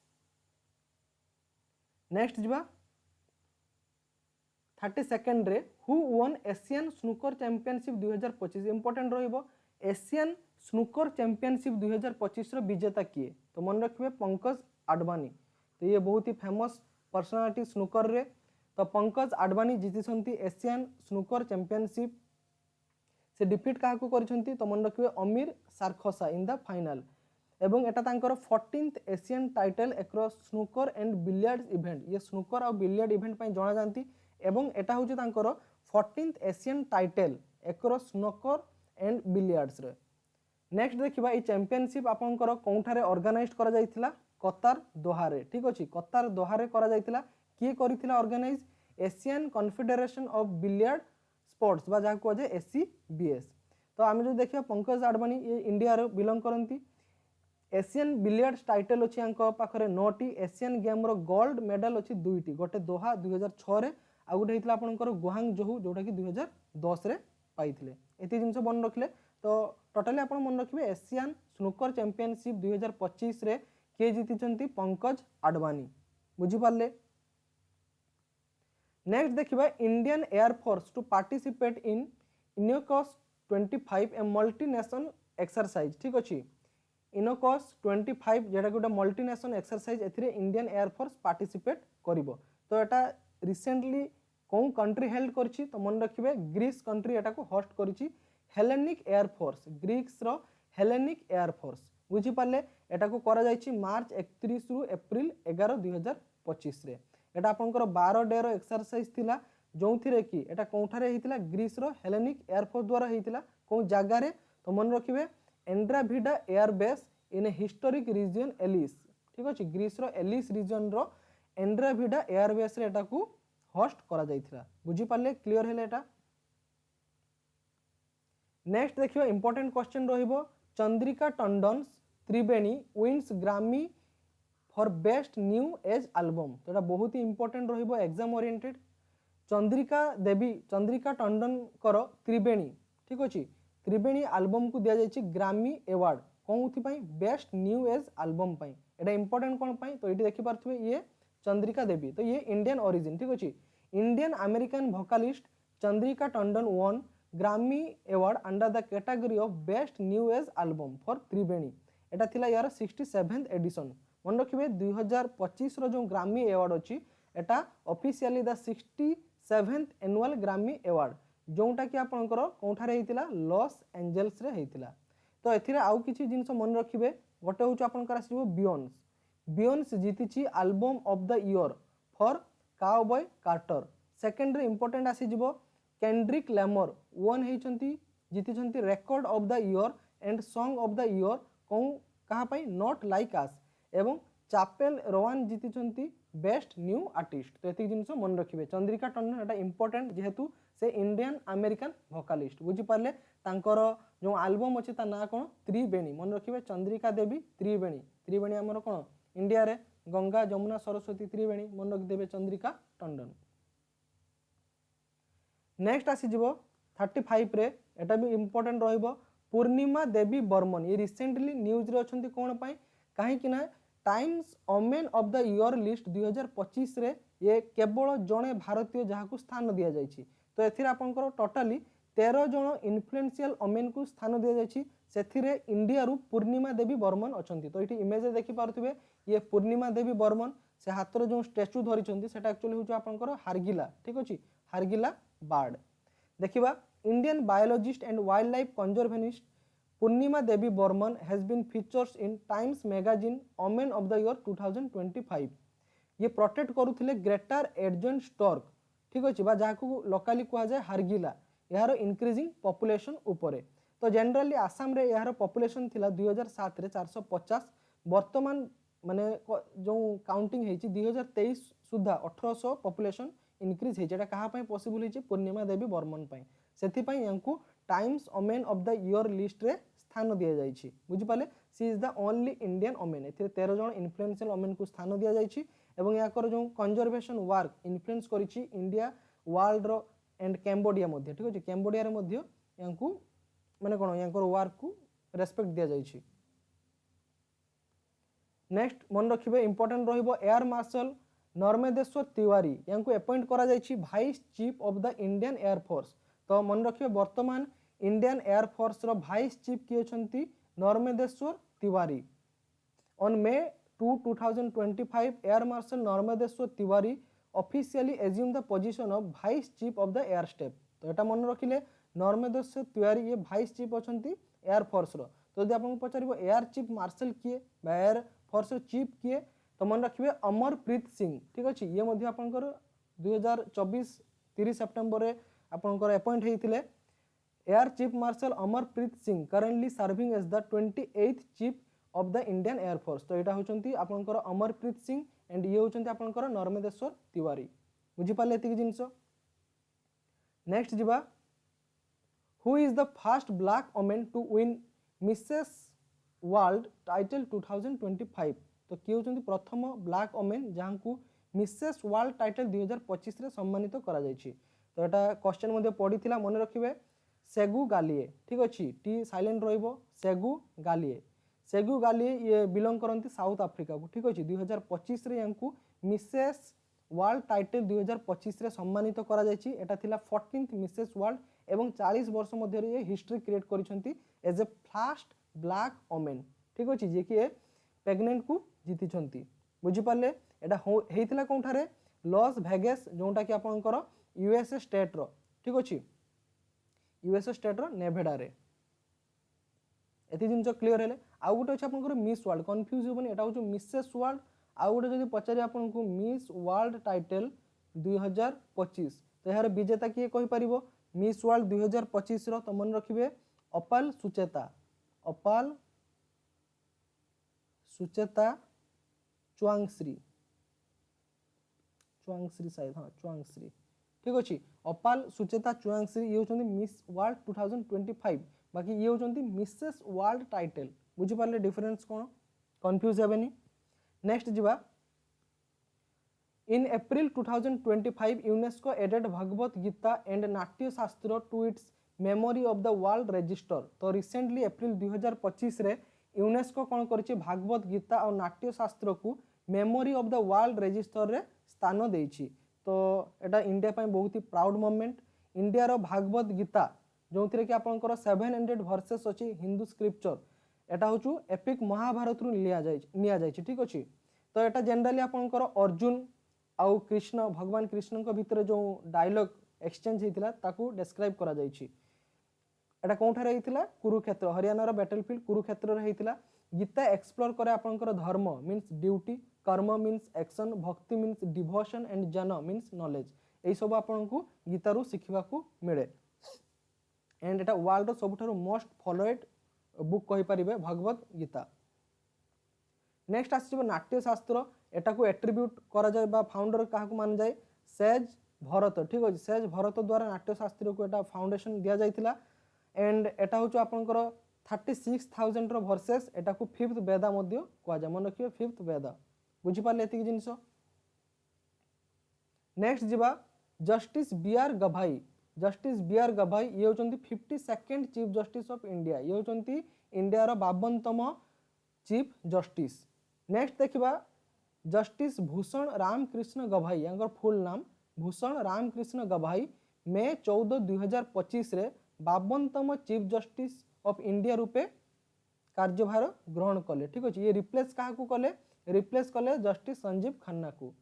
नेक्स्ट जिबा 32nd रे who one Asian snooker championship 2025 important रहिबो एशियन स्नूकर चैंपियनशिप 2025 रो विजेता किए तो मन रखिबे पंकज आडवाणी। तो ये बहुत ही फेमस पर्सनालिटी स्नूकर रे तो पंकज आडवाणी जीतिसंती एशियन स्नूकर चैंपियनशिप से डिफिट क्या करछंती तो मन रखिबे अमीर सार्खसा इन द फाइनल एवं एटा तांकर 14th Asian title across snooker and billiards event ये स्नूकर और बिलियर्ड इवेंट पई जाना जानती एवं एटा होची तांकर 14th Asian title across snooker and billiards रे। नेक्स्ट देखिबा ई चैंपियनशिप आपनकर कोठारे ऑर्गेनाइज्ड करा जायतिला कतार दोहा रे ठीक अछि कतार दोहा रे करा जायतिला किए करितिला organise Asian confederation of billiard sports बा जहाँ कहे एसीबीएस। तो आम जो देखिए पंकज आडवाणी ये इंडिया रो बिलोंग करती एशियन बिलियर्ड्स टाइटल अच्छी पाखे 9टी एशियन गेम रो गोल्ड मेडल अच्छी 2टी गोटे दोहा 2006 रे आ गोटे होता आपंकर गुहांग जोहू जोटा कि 2010 रे पाइथिले एति जिनस मन रखिले। तो टोटाली आप मन रखिए एशियन स्नूकर चैंपियनशिप 2025 रे किए जीति पंकज आडवाणी बुझीपारे। नेक्स्ट देखिबा Indian air force to participate in Iniochos 25 a multinational exercise ठीक अच्छी इनोकस 25 जेटा गोटे मल्टीनेशनल एक्सरसाइज एथिरे इंडियन एयरफोर्स पार्टिसिपेट करिवो। तो एटा रिसेंटली कौन कंट्री हेल्ड करछि तो मन रखिबे ग्रीस कंट्री एटा को होस्ट करछि हेलेनिक एयरफोर्स ग्रीक्स रो हेलेनिक एयरफोर्स बुझी पाले एटा को करा जायछि मार्च 31 रु अप्रैल 11 2025 रे एटा आपनकर 12 डे रो एक्सरसाइज थिला जो थिरे कि एटा कोठारे हेतिला ग्रीस रो हेलेनिक एयरफोर्स द्वारा हेतिला को जगह रे तो मन रखिबे Andravida air base in a historic region Elis ठीक अछि ग्रीस रो एलिस रीजन रो एंड्राभिडा एयर बेस रे एटा को होस्ट करा जायथिला बुझी पाले क्लियर हेले एटा। नेक्स्ट देखियो इंपोर्टेंट क्वेश्चन रहिबो चंद्रिका टंडन त्रिवेणी विन्स ग्रामी for best new age album तो एटा बहुत ही इंपोर्टेंट रहिबो एग्जाम ओरिएंटेड। चंद्रिका देवी चंद्रिका टंडन कर त्रिवेणी ठीक अछि त्रिवेणी एल्बम को दिया जायछि ग्रामी अवार्ड कोउथि पई बेस्ट न्यू एज एल्बम पई एटा इंपोर्टेंट कोन पई तो एटी देखि पारथुबे ये चंद्रिका देवी तो ये इंडियन ओरिजिन ठीक अछि Indian American vocalist Chandrika Tandon won Grammy award under the category of best new age album for Triveni एटा थिला यार 67th एडिशन मन रखिबे 2025 रो जो ग्रामी अवार्ड अछि एटा ऑफिशियली द 67th एनुअल ग्रामी अवार्ड जोटा कि आपनकर कोठारे हेतिला लॉस एंजेल्स रे हेतिला। तो एथिरे आउ किछि जिंस मन रखिबे गोटे होछ आपनकर आसीबो बियोन्स जीतिछि album of the year for cowboy Carter. Second रे इंपोर्टेंट आसी जिवो केंड्रिक लैमर वन हेचंती जीतिछंती record of the year and song of the year कौ कहा पई नॉट लाइक अस एवं चापेल रोवान जीति बेस्ट न्यू आर्टिस्ट। तो ये जिनस मन रखिए चंद्रिका टंडन एटा इंपोर्टेंट जेहेतु से इंडियन अमेरिकन वोकालिस्ट बुझिपारे तांकर जो आल्बम अच्छे ना कौन त्रिवेणी मन रखिए चंद्रिका देवी त्रिवेणी त्रिवेणी आमर कौन इंडिया रे गंगा जमुना सरस्वती त्रिवेणी मन रखिदेवे चंद्रिका टंडन। नेक्स्ट आसीज 35 रे एटा भी इंपोर्टेंट रहिबो पूर्णिमा देवी बर्मन ये रिसेंटली न्यूज रे अछंती कोन पई कहीं ना Times women of the year list 2025 रे ये केवल जड़े भारतीय जहाँ स्थान दि जाइए। तो एथिरे आपनकर टोटाली 13 जन इन्फ्लुएंशियल ओमेन को स्थान दि जाइए से इंडिया रु पूर्णिमा देवी बर्मन अछंती। तो ये इमेज देखि पारुथिबे ये पूर्णिमा देवी बर्मन से हाथ जो स्टैच्यू धरी सेटा एक्चुअली होउछ आपनकर हारगिला ठीक अछि हारगिला बार्ड। देखिबा Indian biologist and wildlife conservationist Purnima Devi Barman has been features in Times magazine woman of the year 2025। ये प्रोटेक्ट करुथिले ग्रेटर एडजन स्टॉर्क ठीक अछि बा जाहाकू लोकाली कहा जाय हारगिला यार इंक्रीजिंग पॉपुलेशन उपरे। तो जनरली आसाम रे यार पॉपुलेशन थिला 2007 रे 450 वर्तमान माने जो काउंटिंग हेछि 2023 सुधा 1800 पॉपुलेशन इनक्रीज हेछि। एटा कहा पय पॉसिबल हेछि पूर्णिमा देवी बर्मन पय सेथि पय यांकू Times women of the year list रे स्थान दिया जाइछि बुझि पाले she is the only Indian woman एथिरे 13 जन इन्फ्लुएंशियल ओमेन को स्थान दिया जाइछि एवं याकर जो कंजर्वेशन वर्क इन्फ्लुएंस करिछि इंडिया वर्ल्ड रो एंड कैम्बोडिया मध्ये ठीक अछि कैम्बोडिया रे मध्ये यांकू माने कोन यांकर वर्क को रेस्पेक्ट दिया जाइछि। नेक्स्ट मन रखिबे इंपोर्टेंट रहिबो एयर मार्शल नर्मदेश्वर तिवारी यांकू अपॉइंट करा जाइछि vice chief of the Indian air force. तो मन रखिए वर्तमान इंडियन एयर फोर्स रो वाइस चीफ किए छंती Narmadeshwar Tiwari. On May 2, 2025 air marshal Narmadeshwar Tiwari officially assume the position of vice chief of the air staff. तो एटा मन रखिले नर्मदेश्वर तिवारी ये वाइस चीफ अछंती एयर फोर्स रो। तो यदि आपन पचारिबो एयर चीफ मार्शल किए बा एयर फोर्स रो चीफ किए तो मन रखिए अमरप्रीत सिंह ठीक अछि ये मध्ये आपनकर 2024 30 सितंबर रे आपनकर अपॉइंट हेतिले air chief marshal Amarpreet Singh currently serving as the 28th chief of the Indian air force. तो एटा होचंती आपनकर अमरप्रीत सिंह एंड ये होचंती आपनकर नर्मदेश्वर तिवारी बुझि पाले एतिक जिंस। नेक्स्ट जिबा who is the first black woman to win Mrs world title 2025। तो किए होचंती प्रथम ब्लैक वुमन जहां को मिसेस वर्ल्ड टाइटल 2025 रे सम्मानित करा जायछि। तो एटा क्वेश्चन मध्ये पडिथिला मन रखिबे सेगु गालिए ठीक अछि टी साइलेंट रहिबो सेगु गालिए ये बिलोंग करंती साउथ अफ्रीका को ठीक अछि 2025 रे यांकू मिसेस वर्ल्ड टाइटल 2025 रे सम्मानित करा जायछि। एटा थिला 14th मिसेस वर्ल्ड एवं 40 वर्ष मध्ये ये हिस्ट्री क्रिएट करिसंती as a first black woman ठीक अछि जे कि प्रेग्नेंट को जीति छंती बुझि पाले। एटा हेइतिला कोठारे लॉस वेगास जोंटा कि आपनकर यूएसए स्टेट रो ठीक अछि यूएसए स्टेट रो नेवाडा रे एति जिंस क्लियर हेले। आ गुटे अछि आपनकर मिस वर्ल्ड कंफ्यूज होबनी एटा होछु मिसेस वर्ल्ड आ गुटे जदि पचारि आपनको मिस वर्ल्ड टाइटल 2025 तो यार विजेता किए कहि परिबो मिस वर्ल्ड 2025 रो। तो मन रखिबे अपाल सुचेता चुआंगश्री शायद हाँ चुआंगश्री ठीक अछि अपाल सुचेता चुआंगश्री ये होचंती मिस वर्ल्ड 2025 बाकी ये होचंती मिसेस वर्ल्ड टाइटल बुझि पाले डिफरेंस कोन कंफ्यूज हेबेनी। नेक्स्ट जिबा in April 2025 UNESCO added Bhagavad Gita and Natya Shastra to its memory of the world register. तो रिसेंटली अप्रैल 2025 रे यूनेस्को कौन करछि भागवत गीता और नाट्य शास्त्र को memory of the world register रे स्थान देछि। तो एटा इंडिया पय बहुत ही प्राउड मोमेंट इंडिया रो भागवत गीता जो कि आपनकर 700 वर्सेस अछि हिंदू स्क्रिप्चर एटा होचु एपिक महाभारत रु निया जाय ठीक अछि। तो एटा जनरली आपनकर अर्जुन आउ कृष्ण भगवान कृष्ण को भितर जो डायलॉग एक्सचेंज हेतिला ताकू डिस्क्राइब करा जायछि। एटा कोठारे हेतिला कुरुक्षेत्र हरियाणा रो बैटलफील्ड कुरुक्षेत्र रे हेतिला। गीता एक्सप्लोर करे आपनकर धर्म मीन्स ड्यूटी कर्म मीन्स एक्शन भक्ति मीन्स डिवोशन एंड जन मीन्स नॉलेज एई सब आपनको गीता रु सिखिबा को मिले। एंड एटा वर्ल्ड रो सबठारु मोस्ट फॉलोएड बुक कहि परिबे भगवत गीता। नेक्स्ट आसीबो नाट्यशास्त्र एटा को एट्रिब्यूट करा जाय बा फाउंडर काहा को मान जाय सेज भरत ठीक अछि सेज भरत द्वारा नाट्यशास्त्र को एटा फाउंडेशन दिया जायतिला एंड एटा होचो आपनकर 36,000 रो वर्सेस एटा को फिफ्थ वेदा मध्ये कोआ जाय मन रखियो फिफ्थ वेदा बुझी पाले एति जिंस नेक्स्ट जिबा जस्टिस बीआर गभाई ये होचंती 52nd chief justice of India ये होचंती इंडिया रो 52तम चीफ जस्टिस नेक्स्ट देखिबा जस्टिस भूषण रामकृष्ण गभाई यांगर फुल नाम भूषण रामकृष्ण गभाई मे 14 2025 रे 52तम चीफ जस्टिस ऑफ इंडिया रूपे कार्यभार ग्रहण कले ठीक अछि ये रिप्लेस काहा को कले रिप्लेस कले जस्टिस संजीव खन्ना को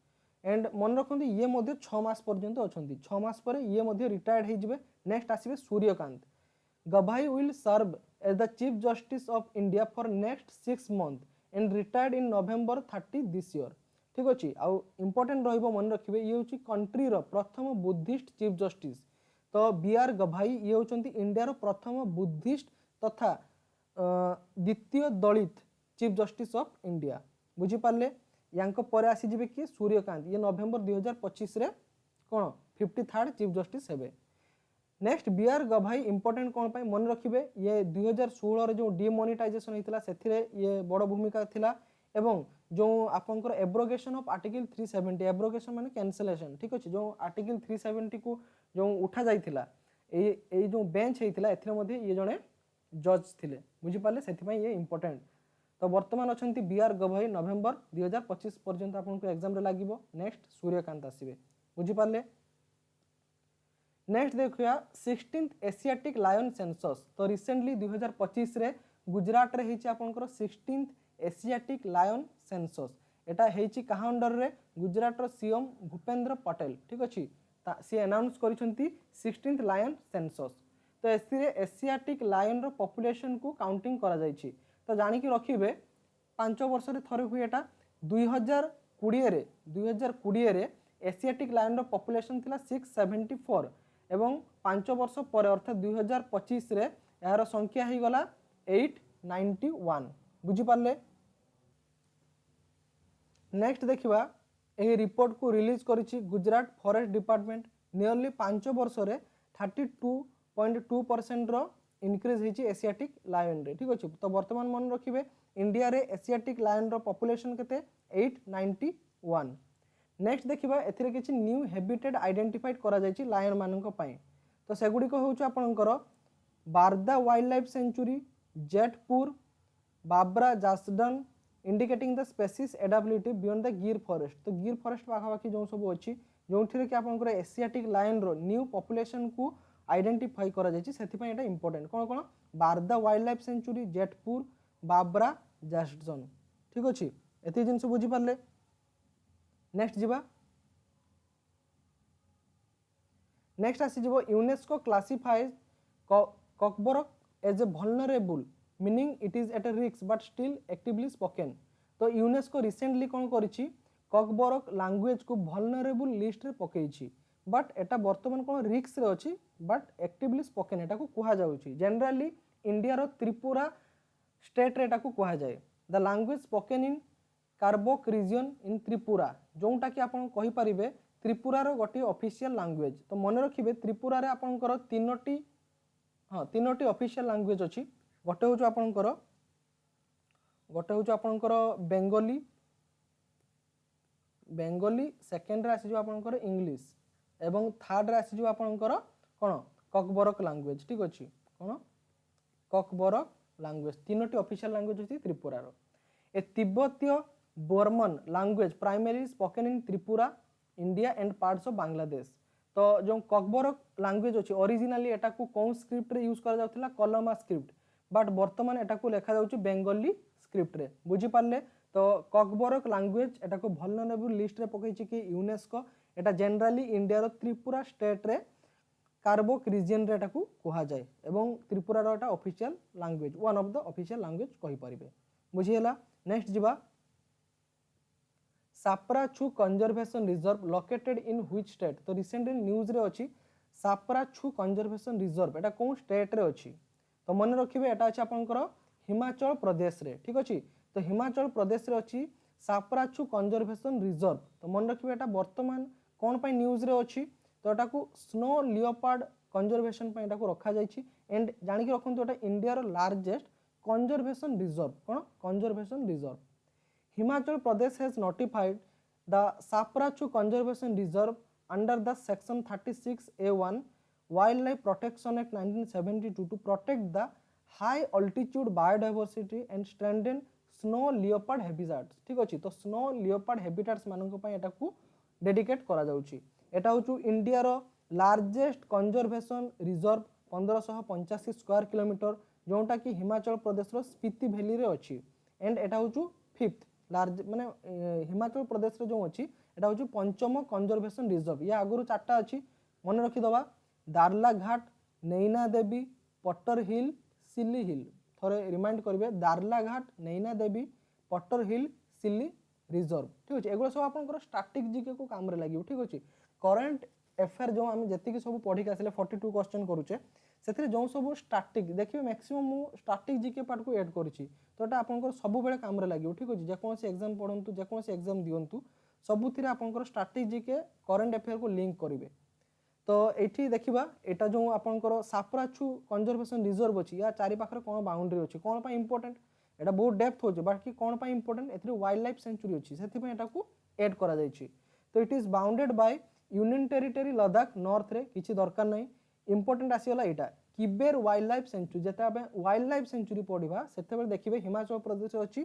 एंड मन रखंती ये मध्ये 6 मास पर्यंत अछंती 6 मास पर ये मध्ये रिटायर्ड हे जिवे नेक्स्ट आसीबे Suryakant Gavai will serve as the chief justice of India for next 6 month and retired in November 30 this year ठीक अछि आउ इंपोर्टेंट रहइबो मन रखिबे ये होची कंट्री रो प्रथम बुद्धिस्ट चीफ जस्टिस तो बीआर गभाई ये होचंती इंडिया रो प्रथम बुद्धिस्ट तथा द्वितीय दलित चीफ जस्टिस ऑफ इंडिया बुझी पारले यांको परे आसी जिबे कि सूर्यकांत ये नवेम्बर 2025 रे कोन 53rd चीफ जस्टिस हेबे नेक्स्ट बीआर गभाई इंपोर्टेंट कोन पय मन रखिबे ये 2016 रे जो डिमोनेटाइजेशन हितला सेथिरे ये बड़ भूमिका थिला एवं जो आपनकर एब्रोगेशन ऑफ आर्टिकल 370 एब्रोगेशन माने कैंसलेशन ठीक अछि जो आर्टिकल 370 को जो उठा जाइथिला ए जो बेंच हेतिला एथिरे मध्ये ये जणे जज थिले बुझी पाले सेथि पय ये इंपोर्टेंट तो वर्तमान अछंती बीआर गभाई नवेम्बर 2025 पर्यंत आपनको एग्जाम रे लागिबो नेक्स्ट सूर्यकांत आसीबे बुझी पाले नेक्स्ट देखिया 16th एशियाटिक लायन सेंसस तो रिसेंटली 2025 रे गुजरात रे हेची आपनकर 16th एशियाटिक लायन सेंसस एटा हेची कहा अंडर रे गुजरात रो सीएम भूपेंद्र पटेल ठीक अछि सी अनाउंस करिसंती 16th लायन सेंसस तो एसी एशियाटिक लायन रो पॉपुलेशन को काउंटिंग करा जायछि तो जानि कि रखिबे 5 वर्ष रे थरे हुई एटा 2020 रे एशियाटिक लायन रो पॉपुलेशन थिला 674 एवं 5 वर्ष पर अर्थात 2025 रे यार संख्या ही गला 891 बुझी पारले नेक्स्ट देखिबा एही रिपोर्ट को रिलीज करिछि गुजरात फॉरेस्ट डिपार्टमेंट नियरली 5 वर्ष रे 32.2% रो इंक्रीज हेची एशियाटिक लायन रे ठीक अछि तो वर्तमान मन रखिबे इंडिया रे एशियाटिक लायन रो पॉपुलेशन केते 891 नेक्स्ट देखिबा एथिरे किछि न्यू हैबिटेट आइडेंटिफाइड करा जायछि लायन मानक पय तो सेगुडी को होउछ आपनकर Barda wild life sanctuary Jetpur Babra Jasdan indicating the species adaptability beyond the Gir forest तो गिर फॉरेस्ट पाखापाखि जो सब अछि जोथिरे कि आपनकर एशियाटिक लायन रो न्यू पॉपुलेशन को आइडेंटिफाई करा जायछि सेथि पय एटा इंपोर्टेंट कोन कोन Barda wild life sanctuary Jetpur Babra Jasdan ठीक अछि एति जिंस बुझी पारले नेक्स्ट जिबा नेक्स्ट आसी जिवो UNESCO classifies Kokborok as a vulnerable meaning it is at a risk but still actively spoken तो यूनेस्को रिसेंटली कोन करिछि कॉकबरक लैंग्वेज को वल्नरेबल लिस्ट रे पकेइछि बट एटा वर्तमान कोन रिस्क रे अछि बट एक्टिवली स्पोकन एटा को कुहा जाउछि जनरली इंडिया रो त्रिपुरा स्टेट रे एटा को कुहा जाय the language spoken in Kokborok region in Tripura जोंटा कि आपण कहि परिबे त्रिपुरा रो गोटी ऑफिशियल लैंग्वेज तो मन रखिबे त्रिपुरा रे आपनकर तीनोटी ऑफिशियल लैंग्वेज अछि गोटे होछु आपनकर बेंगोली सेकंड रे आसी जो आपनकर इंग्लिश एवं थर्ड रे आसी जो आपनकर कोन कॉकबरक लैंग्वेज ठीक अछि कोन कॉकबरक लैंग्वेज तीनोटी ऑफिशियल लैंग्वेज अछि त्रिपुरा रो ए तिब्बतीय Burman language primary spoken in Tripura India and parts of Bangladesh तो जो कॉकबरक लैंग्वेज अछि ओरिजिनली एटा को कोन स्क्रिप्ट रे यूज करा जाउथिला कलमा स्क्रिप्ट बट वर्तमान एटा को लेखा जाउछि बेंगोली स्क्रिप्ट रे बुझी पारले तो कॉकबरक लैंग्वेज एटा को वल्नरेबल लिस्ट रे पकैछि कि यूनेस्को एटा जनरली इंडिया रो त्रिपुरा स्टेट रे कार्बोक रीजन रे एटा को कुहा जाय एवं त्रिपुरा रो एटा official language one of the official language कहि परिबे बुझी हला नेक्स्ट जिबा Saprachu conservation reserve located in which state तो रिसेंटली न्यूज रे अछि सापराछु कंजर्वेशन रिजर्व एटा कोन स्टेट रे अछि तो मन रखिबे एटा अछि आपनकर हिमाचल प्रदेश रे ठीक अछि तो हिमाचल प्रदेश रे अछि सापराछु कंजर्वेशन रिजर्व। तो मन रखिबे एटा वर्तमान कोन पय न्यूज रे अछि तो एटा को स्नो लियोपार्ड कंजर्वेशन पय एटा को रखा जायछि एंड जानि के रखंतु एटा इंडिया रो लार्जेस्ट कंजर्वेशन रिजर्व कोन conservation reserve. Himachal Pradesh has notified the Saprachu conservation reserve under the section 36A1 Wildlife Protection Act 1972 to protect the high altitude biodiversity and strengthen snow leopard habitats। ठीक अछि तो स्नो लियोपार्ड हैबिटाट्स मानक पय एटा को dedicate करा जाउछि। एटा होछु इंडिया रो largest conservation reserve 1585 square kilometre जोटा कि हिमाचल प्रदेश रो स्पीति वैली रे अछि एंड एटा होछु फिफ्थ लार्ज माने हिमाचल प्रदेश रे जो अछि एटा होछु पंचम कंजर्वेशन रिजर्व। या आगुरु चारटा अछि मन रखि दबा दारलाघाट नैना देवी पट्टर हिल सिल्ली हिल थोरे रिमाइंड करिवे दारलाघाट नैना देवी पट्टर हिल सिल्ली रिजर्व। ठीक अछि एगुला सब आपनकर स्टैटिक जीके को काम रे लागियो। ठीक अछि करंट अफेयर जो हम जति सब पढी के आसले 42 क्वेश्चन करूचे से जो सब स्टैटिक देखिए मैक्सिमम मु स्टैटिक जीके पार्ट को ऐड करिछि तो एटा आपनकर सब बेले काम रे लागियो। ठीक अछि जे कोनसी एग्जाम पढंतु जे कोनसी एग्जाम दियंतु सबुथिरे आपनकर स्टैटिक जीके करंट अफेयर को लिंक करिवे। तो एठी देखिबा एटा जो आपनकर सापराछु कंजर्वेशन रिजर्व अछि या चारि पाखरे कोन बाउंड्री अछि कोन पय इंपोर्टेंट एटा बहुत डेप्थ होजे बाकी कोन पय इंपोर्टेंट एथि वाइल्ड लाइफ सेंचुरी अछि सेथि पय एटा को ऐड करा जायछि। तो it is bounded by union territory Ladakh north रे किछि दरकार नै इंपोर्टेंट आसीगला एटा किबेर वाइल्ड लाइफ सेंचुरी जेते आबे वाइल्ड लाइफ सेंचुरी पढिबा सेते बेले देखिबे हिमाचल प्रदेश अछि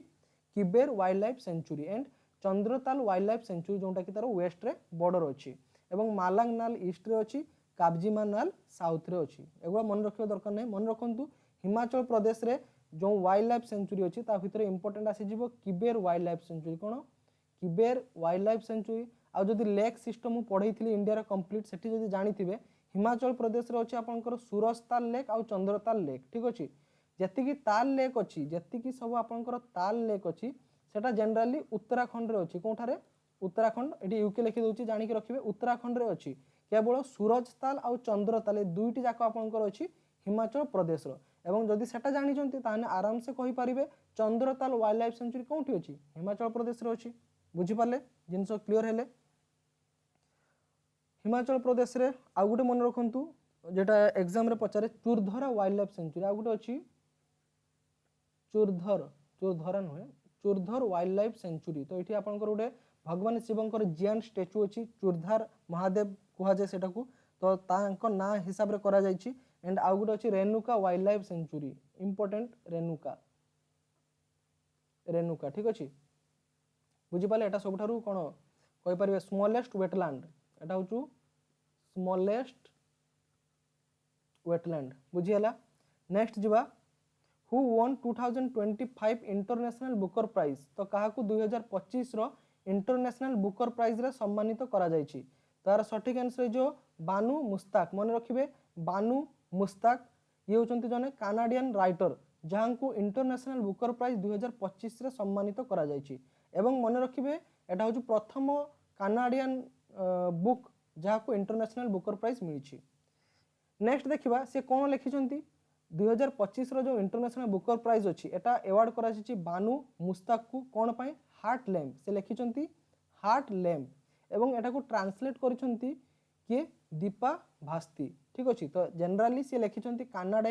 Kibber wild life sanctuary and Chandratal wild life sanctuary जोंटा कि तार वेस्ट रे बॉर्डर अछि एवं मालांग नाल ईस्ट रे अछि काबजिमा नाल साउथ रे अछि। एगुला मन रखिबा दरकार नै मन रखंतु हिमाचल प्रदेश रे जो वाइल्ड लाइफ सेंचुरी अछि ता भितरे इंपोर्टेंट आसी जिवो किबेर वाइल्ड लाइफ सेंचुरी कोन किबेर वाइल्ड लाइफ सेंचुरी आ जदि लेक सिस्टम पढैथिली इंडिया रा कंप्लीट सेठी जदि जानिथिबे हिमाचल प्रदेश रे अछि आपनकर सुरजताल लेक आ चंद्रताल लेक। ठीक अछि जति कि ताल लेक अछि जति कि सब आपनकर ताल लेक अछि सेटा जनरली उत्तराखंड रे अछि कोठारे उत्तराखंड एटी यूके लिखि दोछि जानि कि रखिबे उत्तराखंड रे अछि केवल सूरजताल आ चंद्रताल दुईटी जाक आपनकर अछि हिमाचल प्रदेश रो एवं जदि सेटा जानि जंती ताने आराम से कहि परिबे चंद्रताल वाइल्ड लाइफ सेंचुरी कोठी अछि हिमाचल प्रदेश रो अछि। बुझि पाले जिंसो क्लियर हेले हिमाचल प्रदेश रे आ गुटे मन रखंतु जेटा एग्जाम रे पचारे चूरधरा वाइल्ड लाइफ सेंचुरी आ गुटे अछि चूरधर नहे चूरधर वाइल्ड लाइफ सेंचुरी। तो एठी आपनकर गुटे भगवान शिवंकर जियान स्टैच्यू अछि चूरधार महादेव कुहा जाय सेटा को तो तांको ना हिसाब रे करा जायछि एंड आ गुटे अछि Renuka wild life sanctuary important Renuka. ठीक अछि बुझि पाले एटा सबठारु कोन कहि परिबे स्मॉलेस्ट वेटलैंड एटा होचु स्मॉलेस्ट वेटलैंड बुझि हला। नेक्स्ट जिबा who won 2025 international Booker prize तो काहाकू 2025 रो इंटरनेशनल बुकर प्राइज रे सम्मानित करा जायछि तार सठिक आंसर जो बानू मुस्ताक मन रखिबे बानू मुस्ताक ये होचंती जने कानाडियन राइटर जहां को इंटरनेशनल बुकर प्राइज 2025 रे सम्मानित करा जायछि एवं मन रखिबे एटा होचु प्रथम कानाडियन बुक जहां को इंटरनेशनल बुकर प्राइज मिलिछि। नेक्स्ट देखिबा से कोन लिखिचंती 2025 रो जो इंटरनेशनल बुकर प्राइज अछि एटा अवार्ड करा जायछि बानू मुस्ताक को कोन पय हार्ट लैम्प से लिखिचंती हार्ट लैम्प एवं एटा को ट्रांसलेट करिसंती के दीपा भास्ती। ठीक अछि तो जनरली से लिखिचंती कन्नड़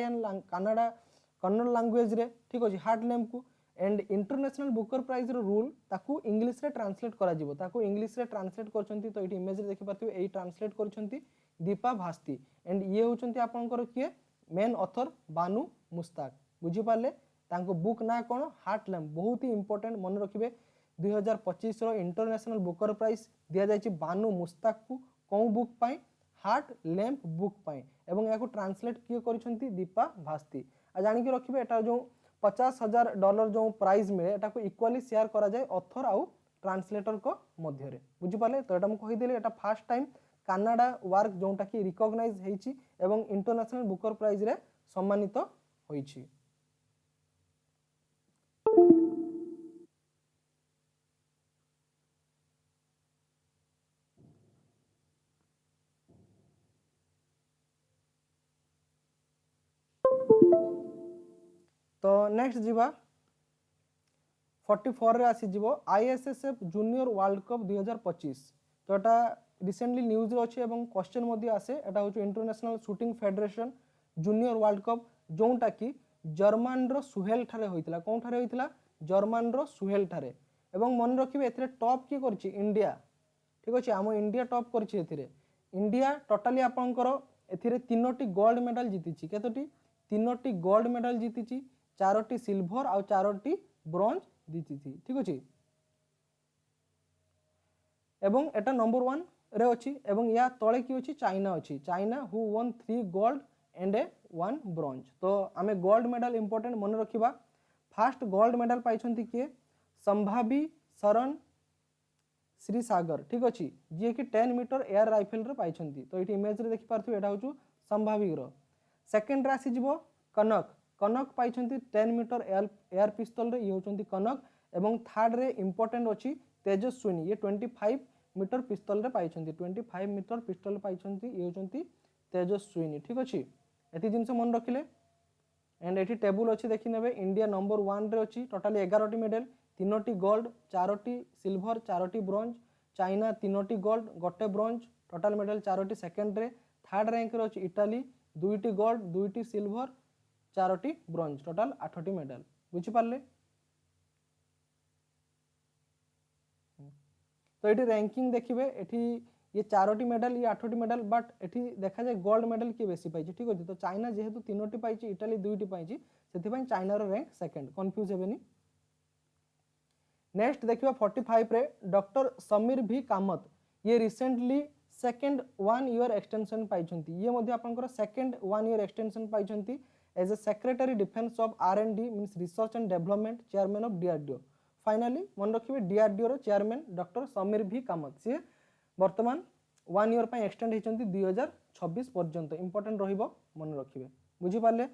लैंग्वेज रे। ठीक अछि हार्ट लैम्प को एंड इंटरनेशनल बुकर प्राइज रो रूल ताकू इंग्लिश रे ट्रांसलेट करा जिवो ताकू इंग्लिश रे ट्रांसलेट करचंती तो एठी इमेज रे देखि पाथिबे एई ट्रांसलेट करचंती दीपा भास्ती एंड ये होचंती आपनकर के मेन ऑथर बानू मुस्ताक बुझि पाले तांको बुक ना कोन हार्ट लैम्प बहुत ही इंपोर्टेंट मन रखिबे 2025 रो इंटरनेशनल बुकर प्राइज दिया जायछि बानू मुस्ताक को कोन बुक पाई हार्ट लैम्प बुक पाई एवं याको ट्रांसलेट किए करिसंती दीपा भास्ती आ जानि कि रखिबे एटा जो $50,000 जो प्राइज मिले एटा को इक्वली शेयर करा जाय ऑथर आउ ट्रांसलेटर को मध्य रे बुझि पाले। तो एटा म कहि देली एटा फर्स्ट टाइम कनाडा वर्क जोंटा कि रिकॉग्नाइज हेछि एवं इंटरनेशनल बुकर प्राइज रे सम्मानित होइछि। तो नेक्स्ट जीवा 44 रे आसीज आईएसएसएफ जूनियर वर्ल्ड कप 2025 तो एटा रिसेंटली न्यूज रे अच्छे और क्वेश्चन मध्य आसे एटा हूँ international shooting federation junior world cup जोटा कि जर्मान रो सुहेल ठारे होइतिला कोन ठारे होइतिला जर्मान रो सुहेल ठारे एवं मन रखिबे एथिरे टॉप की करछि इंडिया ठीक अछि आम इंडिया टॉप करछि एथिरे इंडिया टोटाली आपनकर एथिरे 3टी गोल्ड मेडल जीतिछि केतोटी 3टी गोल्ड मेडल जीतिछि 4टी सिल्वर और 4टी ब्रोंज जीतिछि ठीक अछि एवं एटा नंबर 1 रे अछि एवं या तळे की अछि चाइना अछि China who one 3 gold and 1 bronze तो आमे गोल्ड मेडल इंपोर्टेंट मन रखिबा फास्ट गोल्ड मेडल पाइछंती के संभावी शरण श्री सागर ठीक अछि जे कि 10 मीटर एयर राइफल रे पाइछंती तो एटी इमेज रे देखि पारथु एटा होछु संभावी रो सेकंड रे आसी जिवो कनक कनक पाइछंती 10 मीटर एयर पिस्तल रे ये होचंती कनक एवं थर्ड रे इंपोर्टेंट अछि तेजस्विनी ये 25 मीटर पिस्तल रे पाइछंती 25 मीटर पिस्तल पाइछंती ये होचंती तेजस्विनी ठीक अछि एति जिंस मन रखिले एंड एटी टेबल अछि देखि नेबे इंडिया नंबर 1 रे अछि टोटली 11टी मेडल 3टी गोल्ड 4टी सिल्वर 4टी ब्रोंज चाइना 3टी गोल्ड गोटे ब्रोंज टोटल मेडल 4टी सेकंड रे थर्ड रैंक रे अछि इटाली 2टी गोल्ड 2टी सिल्वर 4टी ब्रोंज टोटल 8टी मेडल बुझी पारले तो ये रैंकिंग देखिए ये 4टी मेडल ये 8टी मेडल बट एठी देखा जाए गोल्ड मेडल किए बेसी पाइछि ठीक अछि तो चाइना जेहेतु 3टी पाइछि इटाली 2टी पाइछि सेथिपई चाइना रो रैंक सेकंड कंफ्यूज हेबेनी नेक्स्ट देखिबा 45 रे डॉक्टर समीर भी कामत ये रिसेंटली सेकंड 1 ईयर एक्सटेंशन पाइछंती ये मध्ये आपनकर सेकंड 1 ईयर एक्सटेंशन पाइछंती as a secretary defence of R and D means research and development chairman of DRDO finally मन रखिबे डीआरडीओ रो chairman doctor Sameer V Kamat से वर्तमान 1 ईयर पई एक्सटेंड हेचंती 2026 पर्यंत इंपोर्टेंट रहिबो मन रखिबे बुझी पाले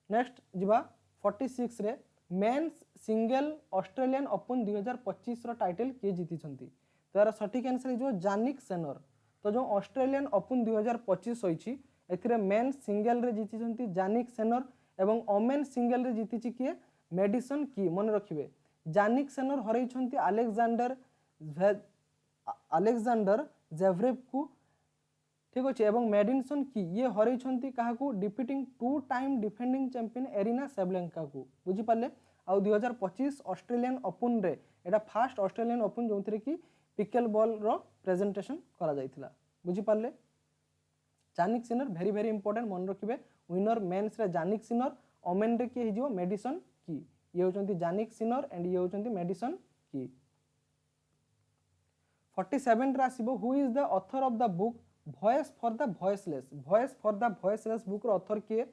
नेक्स्ट जिबा 46 रे मेंस सिंगल ऑस्ट्रेलियन ओपन 2025 रो टाइटल के जीति छंती तो यार सटीक आंसर जो जानिक सेनर तो जो ऑस्ट्रेलियन ओपन 2025 होईची एथिरे मेंस सिंगल रे जीति छंती जानिक सेनर एवं ओमेन सिंगल रे जीति छि के मेडिसन की मन रखिबे जानिक सेनर हरई छंती अलेक्जेंडर जेवरेव को ठीक अच्छे एवं मेडिसन की ये हरई छंती काहाकू defeating 2 time defending champion Aryna Sabalenka को बुझी पाले आ 2025 ऑस्ट्रेलियन ओपन रे एटा फर्स्ट ऑस्ट्रेलियन ओपन जोंथरे की पिकल बॉल रो प्रेजेंटेशन करा जायतिला बुझी पाले जानिक सिनर वेरी वेरी इंपोर्टेंट मन रखिबे विनर मेंस रे जानिक सिनर ओमेन रे की हिजो मेडिसन की ये होचंती जानिक सिनर एंड ये होचंती मेडिसन की 47 रे आसीबो who is the author of the book voice for the voiceless book रो ऑथर किए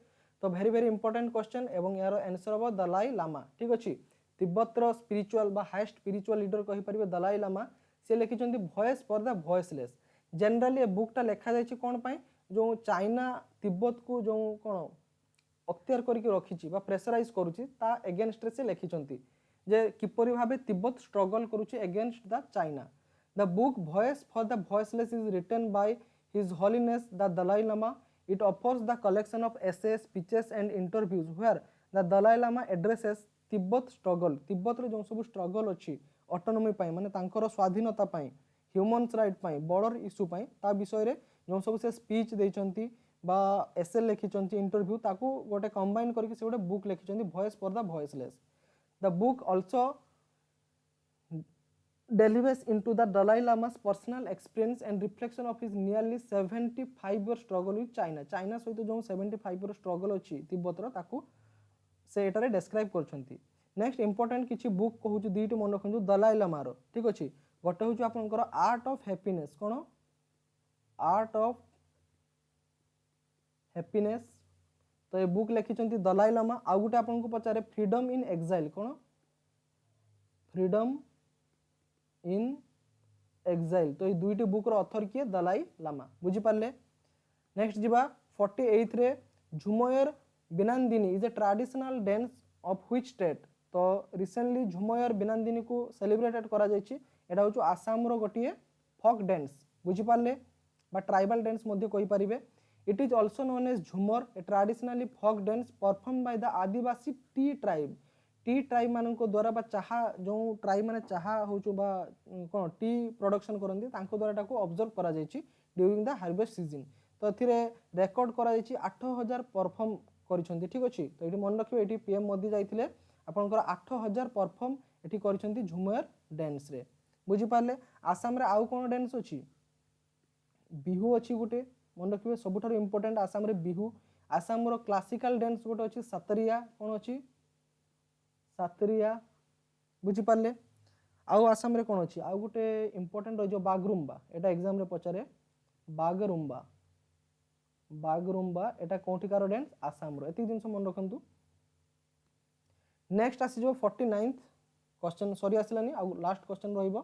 तो वेरी वेरी इंपोर्टेंट क्वेश्चन एवं यार आंसर हो दलाई लामा ठीक अछि तिब्बत रो स्पिरिचुअल बा हाईएस्ट स्पिरिचुअल लीडर कहि परिबे दलाई लामा से लिखिचंती voice for the voiceless generally a बुकटा लेखा जायछि कोन पई जो चाइना तिब्बत को जो कोन अख्तियार करके रखिछि बा प्रेशराइज करूछि ता अगेंस्ट रे से लिखिचंती जे किपरि भाबे तिब्बत स्ट्रगल करूछि against the China the book voice for the voiceless is written by his holiness the Dalai Lama it offers the collection of essays speeches and interviews where the Dalai Lama addresses Tibet struggle Tibet रो जो सब struggle अछि autonomy पाई माने तांकर स्वाधीनता पाई humans right पाई बॉर्डर इश्यू पाई ता विषय रे जो सब से स्पीच देचंती बा एसे लिखिचंती इंटरव्यू ताकू गोटे कंबाइन करके से गोटे बुक लिखिचंती voice for the voiceless the book also delves into the Dalai Lama's personal experience and reflection of his nearly 75-year struggle with China. China सहित जो 75-year struggle अछि तिब्बत रो ताकू से एटारे डिस्क्राइब करछंती नेक्स्ट इंपोर्टेंट किछि बुक कहूछु दीटी मन रखंजु दलाई लामा रो ठीक अछि गोटे होछु आपनकर आर्ट ऑफ हैप्पीनेस कोन आर्ट ऑफ हैप्पीनेस तो ये बुक लिखिचंती दलाई लामा आ गुटे आपनको पचारे फ्रीडम इन एक्साइल कोन फ्रीडम इन एक्साइल तो ये दुईटी बुक रो ऑथर किए दलाई लामा बुझी पारले नेक्स्ट जिबा 48 रे Jhumoir Binandini is a traditional dance of which state तो रिसेंटली झुमयर बिनांदिनी को सेलिब्रेटेड करा जायछि एटा होछु आसाम रो गोटिए फोक डांस बुझी पारले बा ट्राइबल डांस मध्ये कोइ परिबे it is also known as Jhumar a traditionally folk dance perform by the Adivasi tea tribe tea tribe मान द्वारा बा चाहा जो ट्राइब माने चाहा हो कौन टी प्रोडक्शन करती द्वारा ऑब्जर्व करा ड्यूरिंग द हार्वेस्ट सीजन। तो ये रेकर्ड करा 8000 परफॉर्म कर ठीक अच्छे। तो ये मन रखिए ये पीएम मोदी जाइए आपंकर 8000 परफॉर्म ये कर झुमर डांस रे बुझीपारे। आसाम रे आउ कौन डांस अच्छी बिहू अच्छी गोटे मन रखिए सबुठ इम्पोर्टेंट आसाम रे बिहू। आसाम रो क्लासिकल डांस गोटे अच्छी सातरिया कौन अच्छी सातरिया बुझीपारे। आउ आसाम रे कौन अच्छी आउ गोटे इम्पोर्टेंट रही बागरुम्बा एटा एग्जाम रे पचारे बागरुम्बा बागरुम्बा एटा कौटिकार डांस आसाम रो एति जिनस मन रखंतु। नेक्स्ट आसीजो 49th क्वेश्चन सॉरी आसिलानी आउ लास्ट क्वेश्चन रहिबो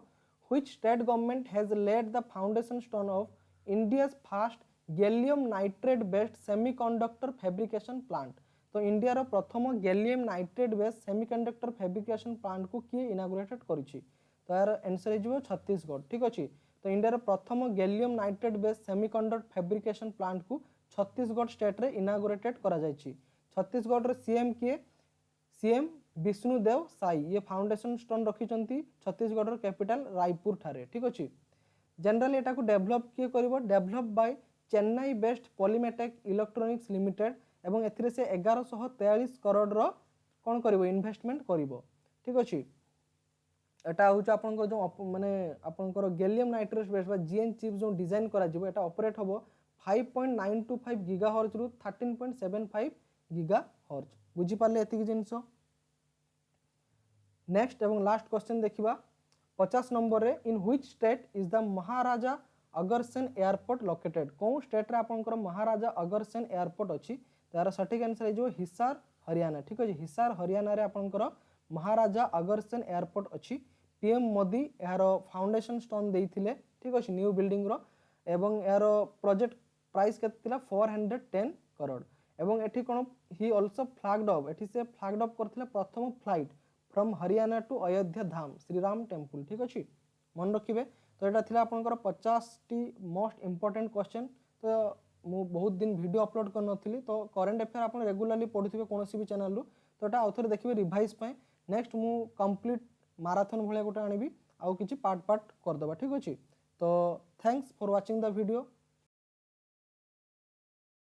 which state government has lead the foundation stone of India's first gallium nitrate based semiconductor fabrication plant. तो इंडिया रो प्रथम gallium nitrate based semiconductor fabrication plant को किए inaugurated करिछि। तो यार answer हो छत्तीसगढ़ ठीक अच्छे। तो इंडिया रो प्रथम gallium nitrate based semiconductor fabrication plant को छत्तीसगढ़ स्टेट रे इनागुरेटेड करा जायछि। छत्तीसगढ़ रे सीएम किए सीएम विष्णुदेव साई ये फाउंडेशन स्टोन रखिछंती छत्तीसगढ़ कैपिटल रायपुर ठारे ठीक अच्छे। जनरली एटा को डेभलप किए करिवो develop by Chennai based Polymatech electronics limited एवं एथिरे से 1143 करोड़ रो कोन करिवो इन्वेस्टमेंट करिवो ठीक अच्छे। एटा होचा आपनकर जो माने आपनकर गैलियम नाइट्रेट बेस्ड बा जीएन चिप जो डिजाइन करा जिवो एटा ऑपरेट होबो 5.925 गीगाहर्ट्ज रु 13.75 गीगाहर्ट्ज बुझी पाले एतिक जिंस। नेक्स्ट एवं लास्ट क्वेश्चन देखिबा 50 नंबर रे इन which state is the Maharaja Agrasen airport located. कौन स्टेट रे आपनकर महाराजा अग्रसेन एयरपोर्ट अछि तार सटीक आंसर हो हिसार हरियाणा ठीक अछि। हिसार हरियाणा रे आपनकर महाराजा अग्रसेन एयरपोर्ट अछि। पीएम मोदी यार फाउंडेशन स्टोन देइथिले ठीक अछि न्यू बिल्डिंग रो एवं यार प्रोजेक्ट प्राइस केते 410 करोड़ एवं एठी कोन ही आल्सो फ्लैग्ड अप एठी से फ्लैग्ड अप करथिले प्रथम flight from Haryana to Ayodhya Dham Shri Ram temple ठीक अछि मन रखिबे। तो एटा थिला आपनकर 50 टी मोस्ट इंपोर्टेंट क्वेश्चन। तो मु बहुत दिन वीडियो अपलोड कर नथिली तो करंट अफेयर आपन रेगुलरली पढुथिबे कोनोसी भी चैनल रु तो एटा आउथर देखिबे रिवाइज पय। नेक्स्ट मु कंप्लीट मैराथन भले गोटे आनिबी आउ किछि पार्ट कर दबा ठीक अछि। तो thanks for watching the video.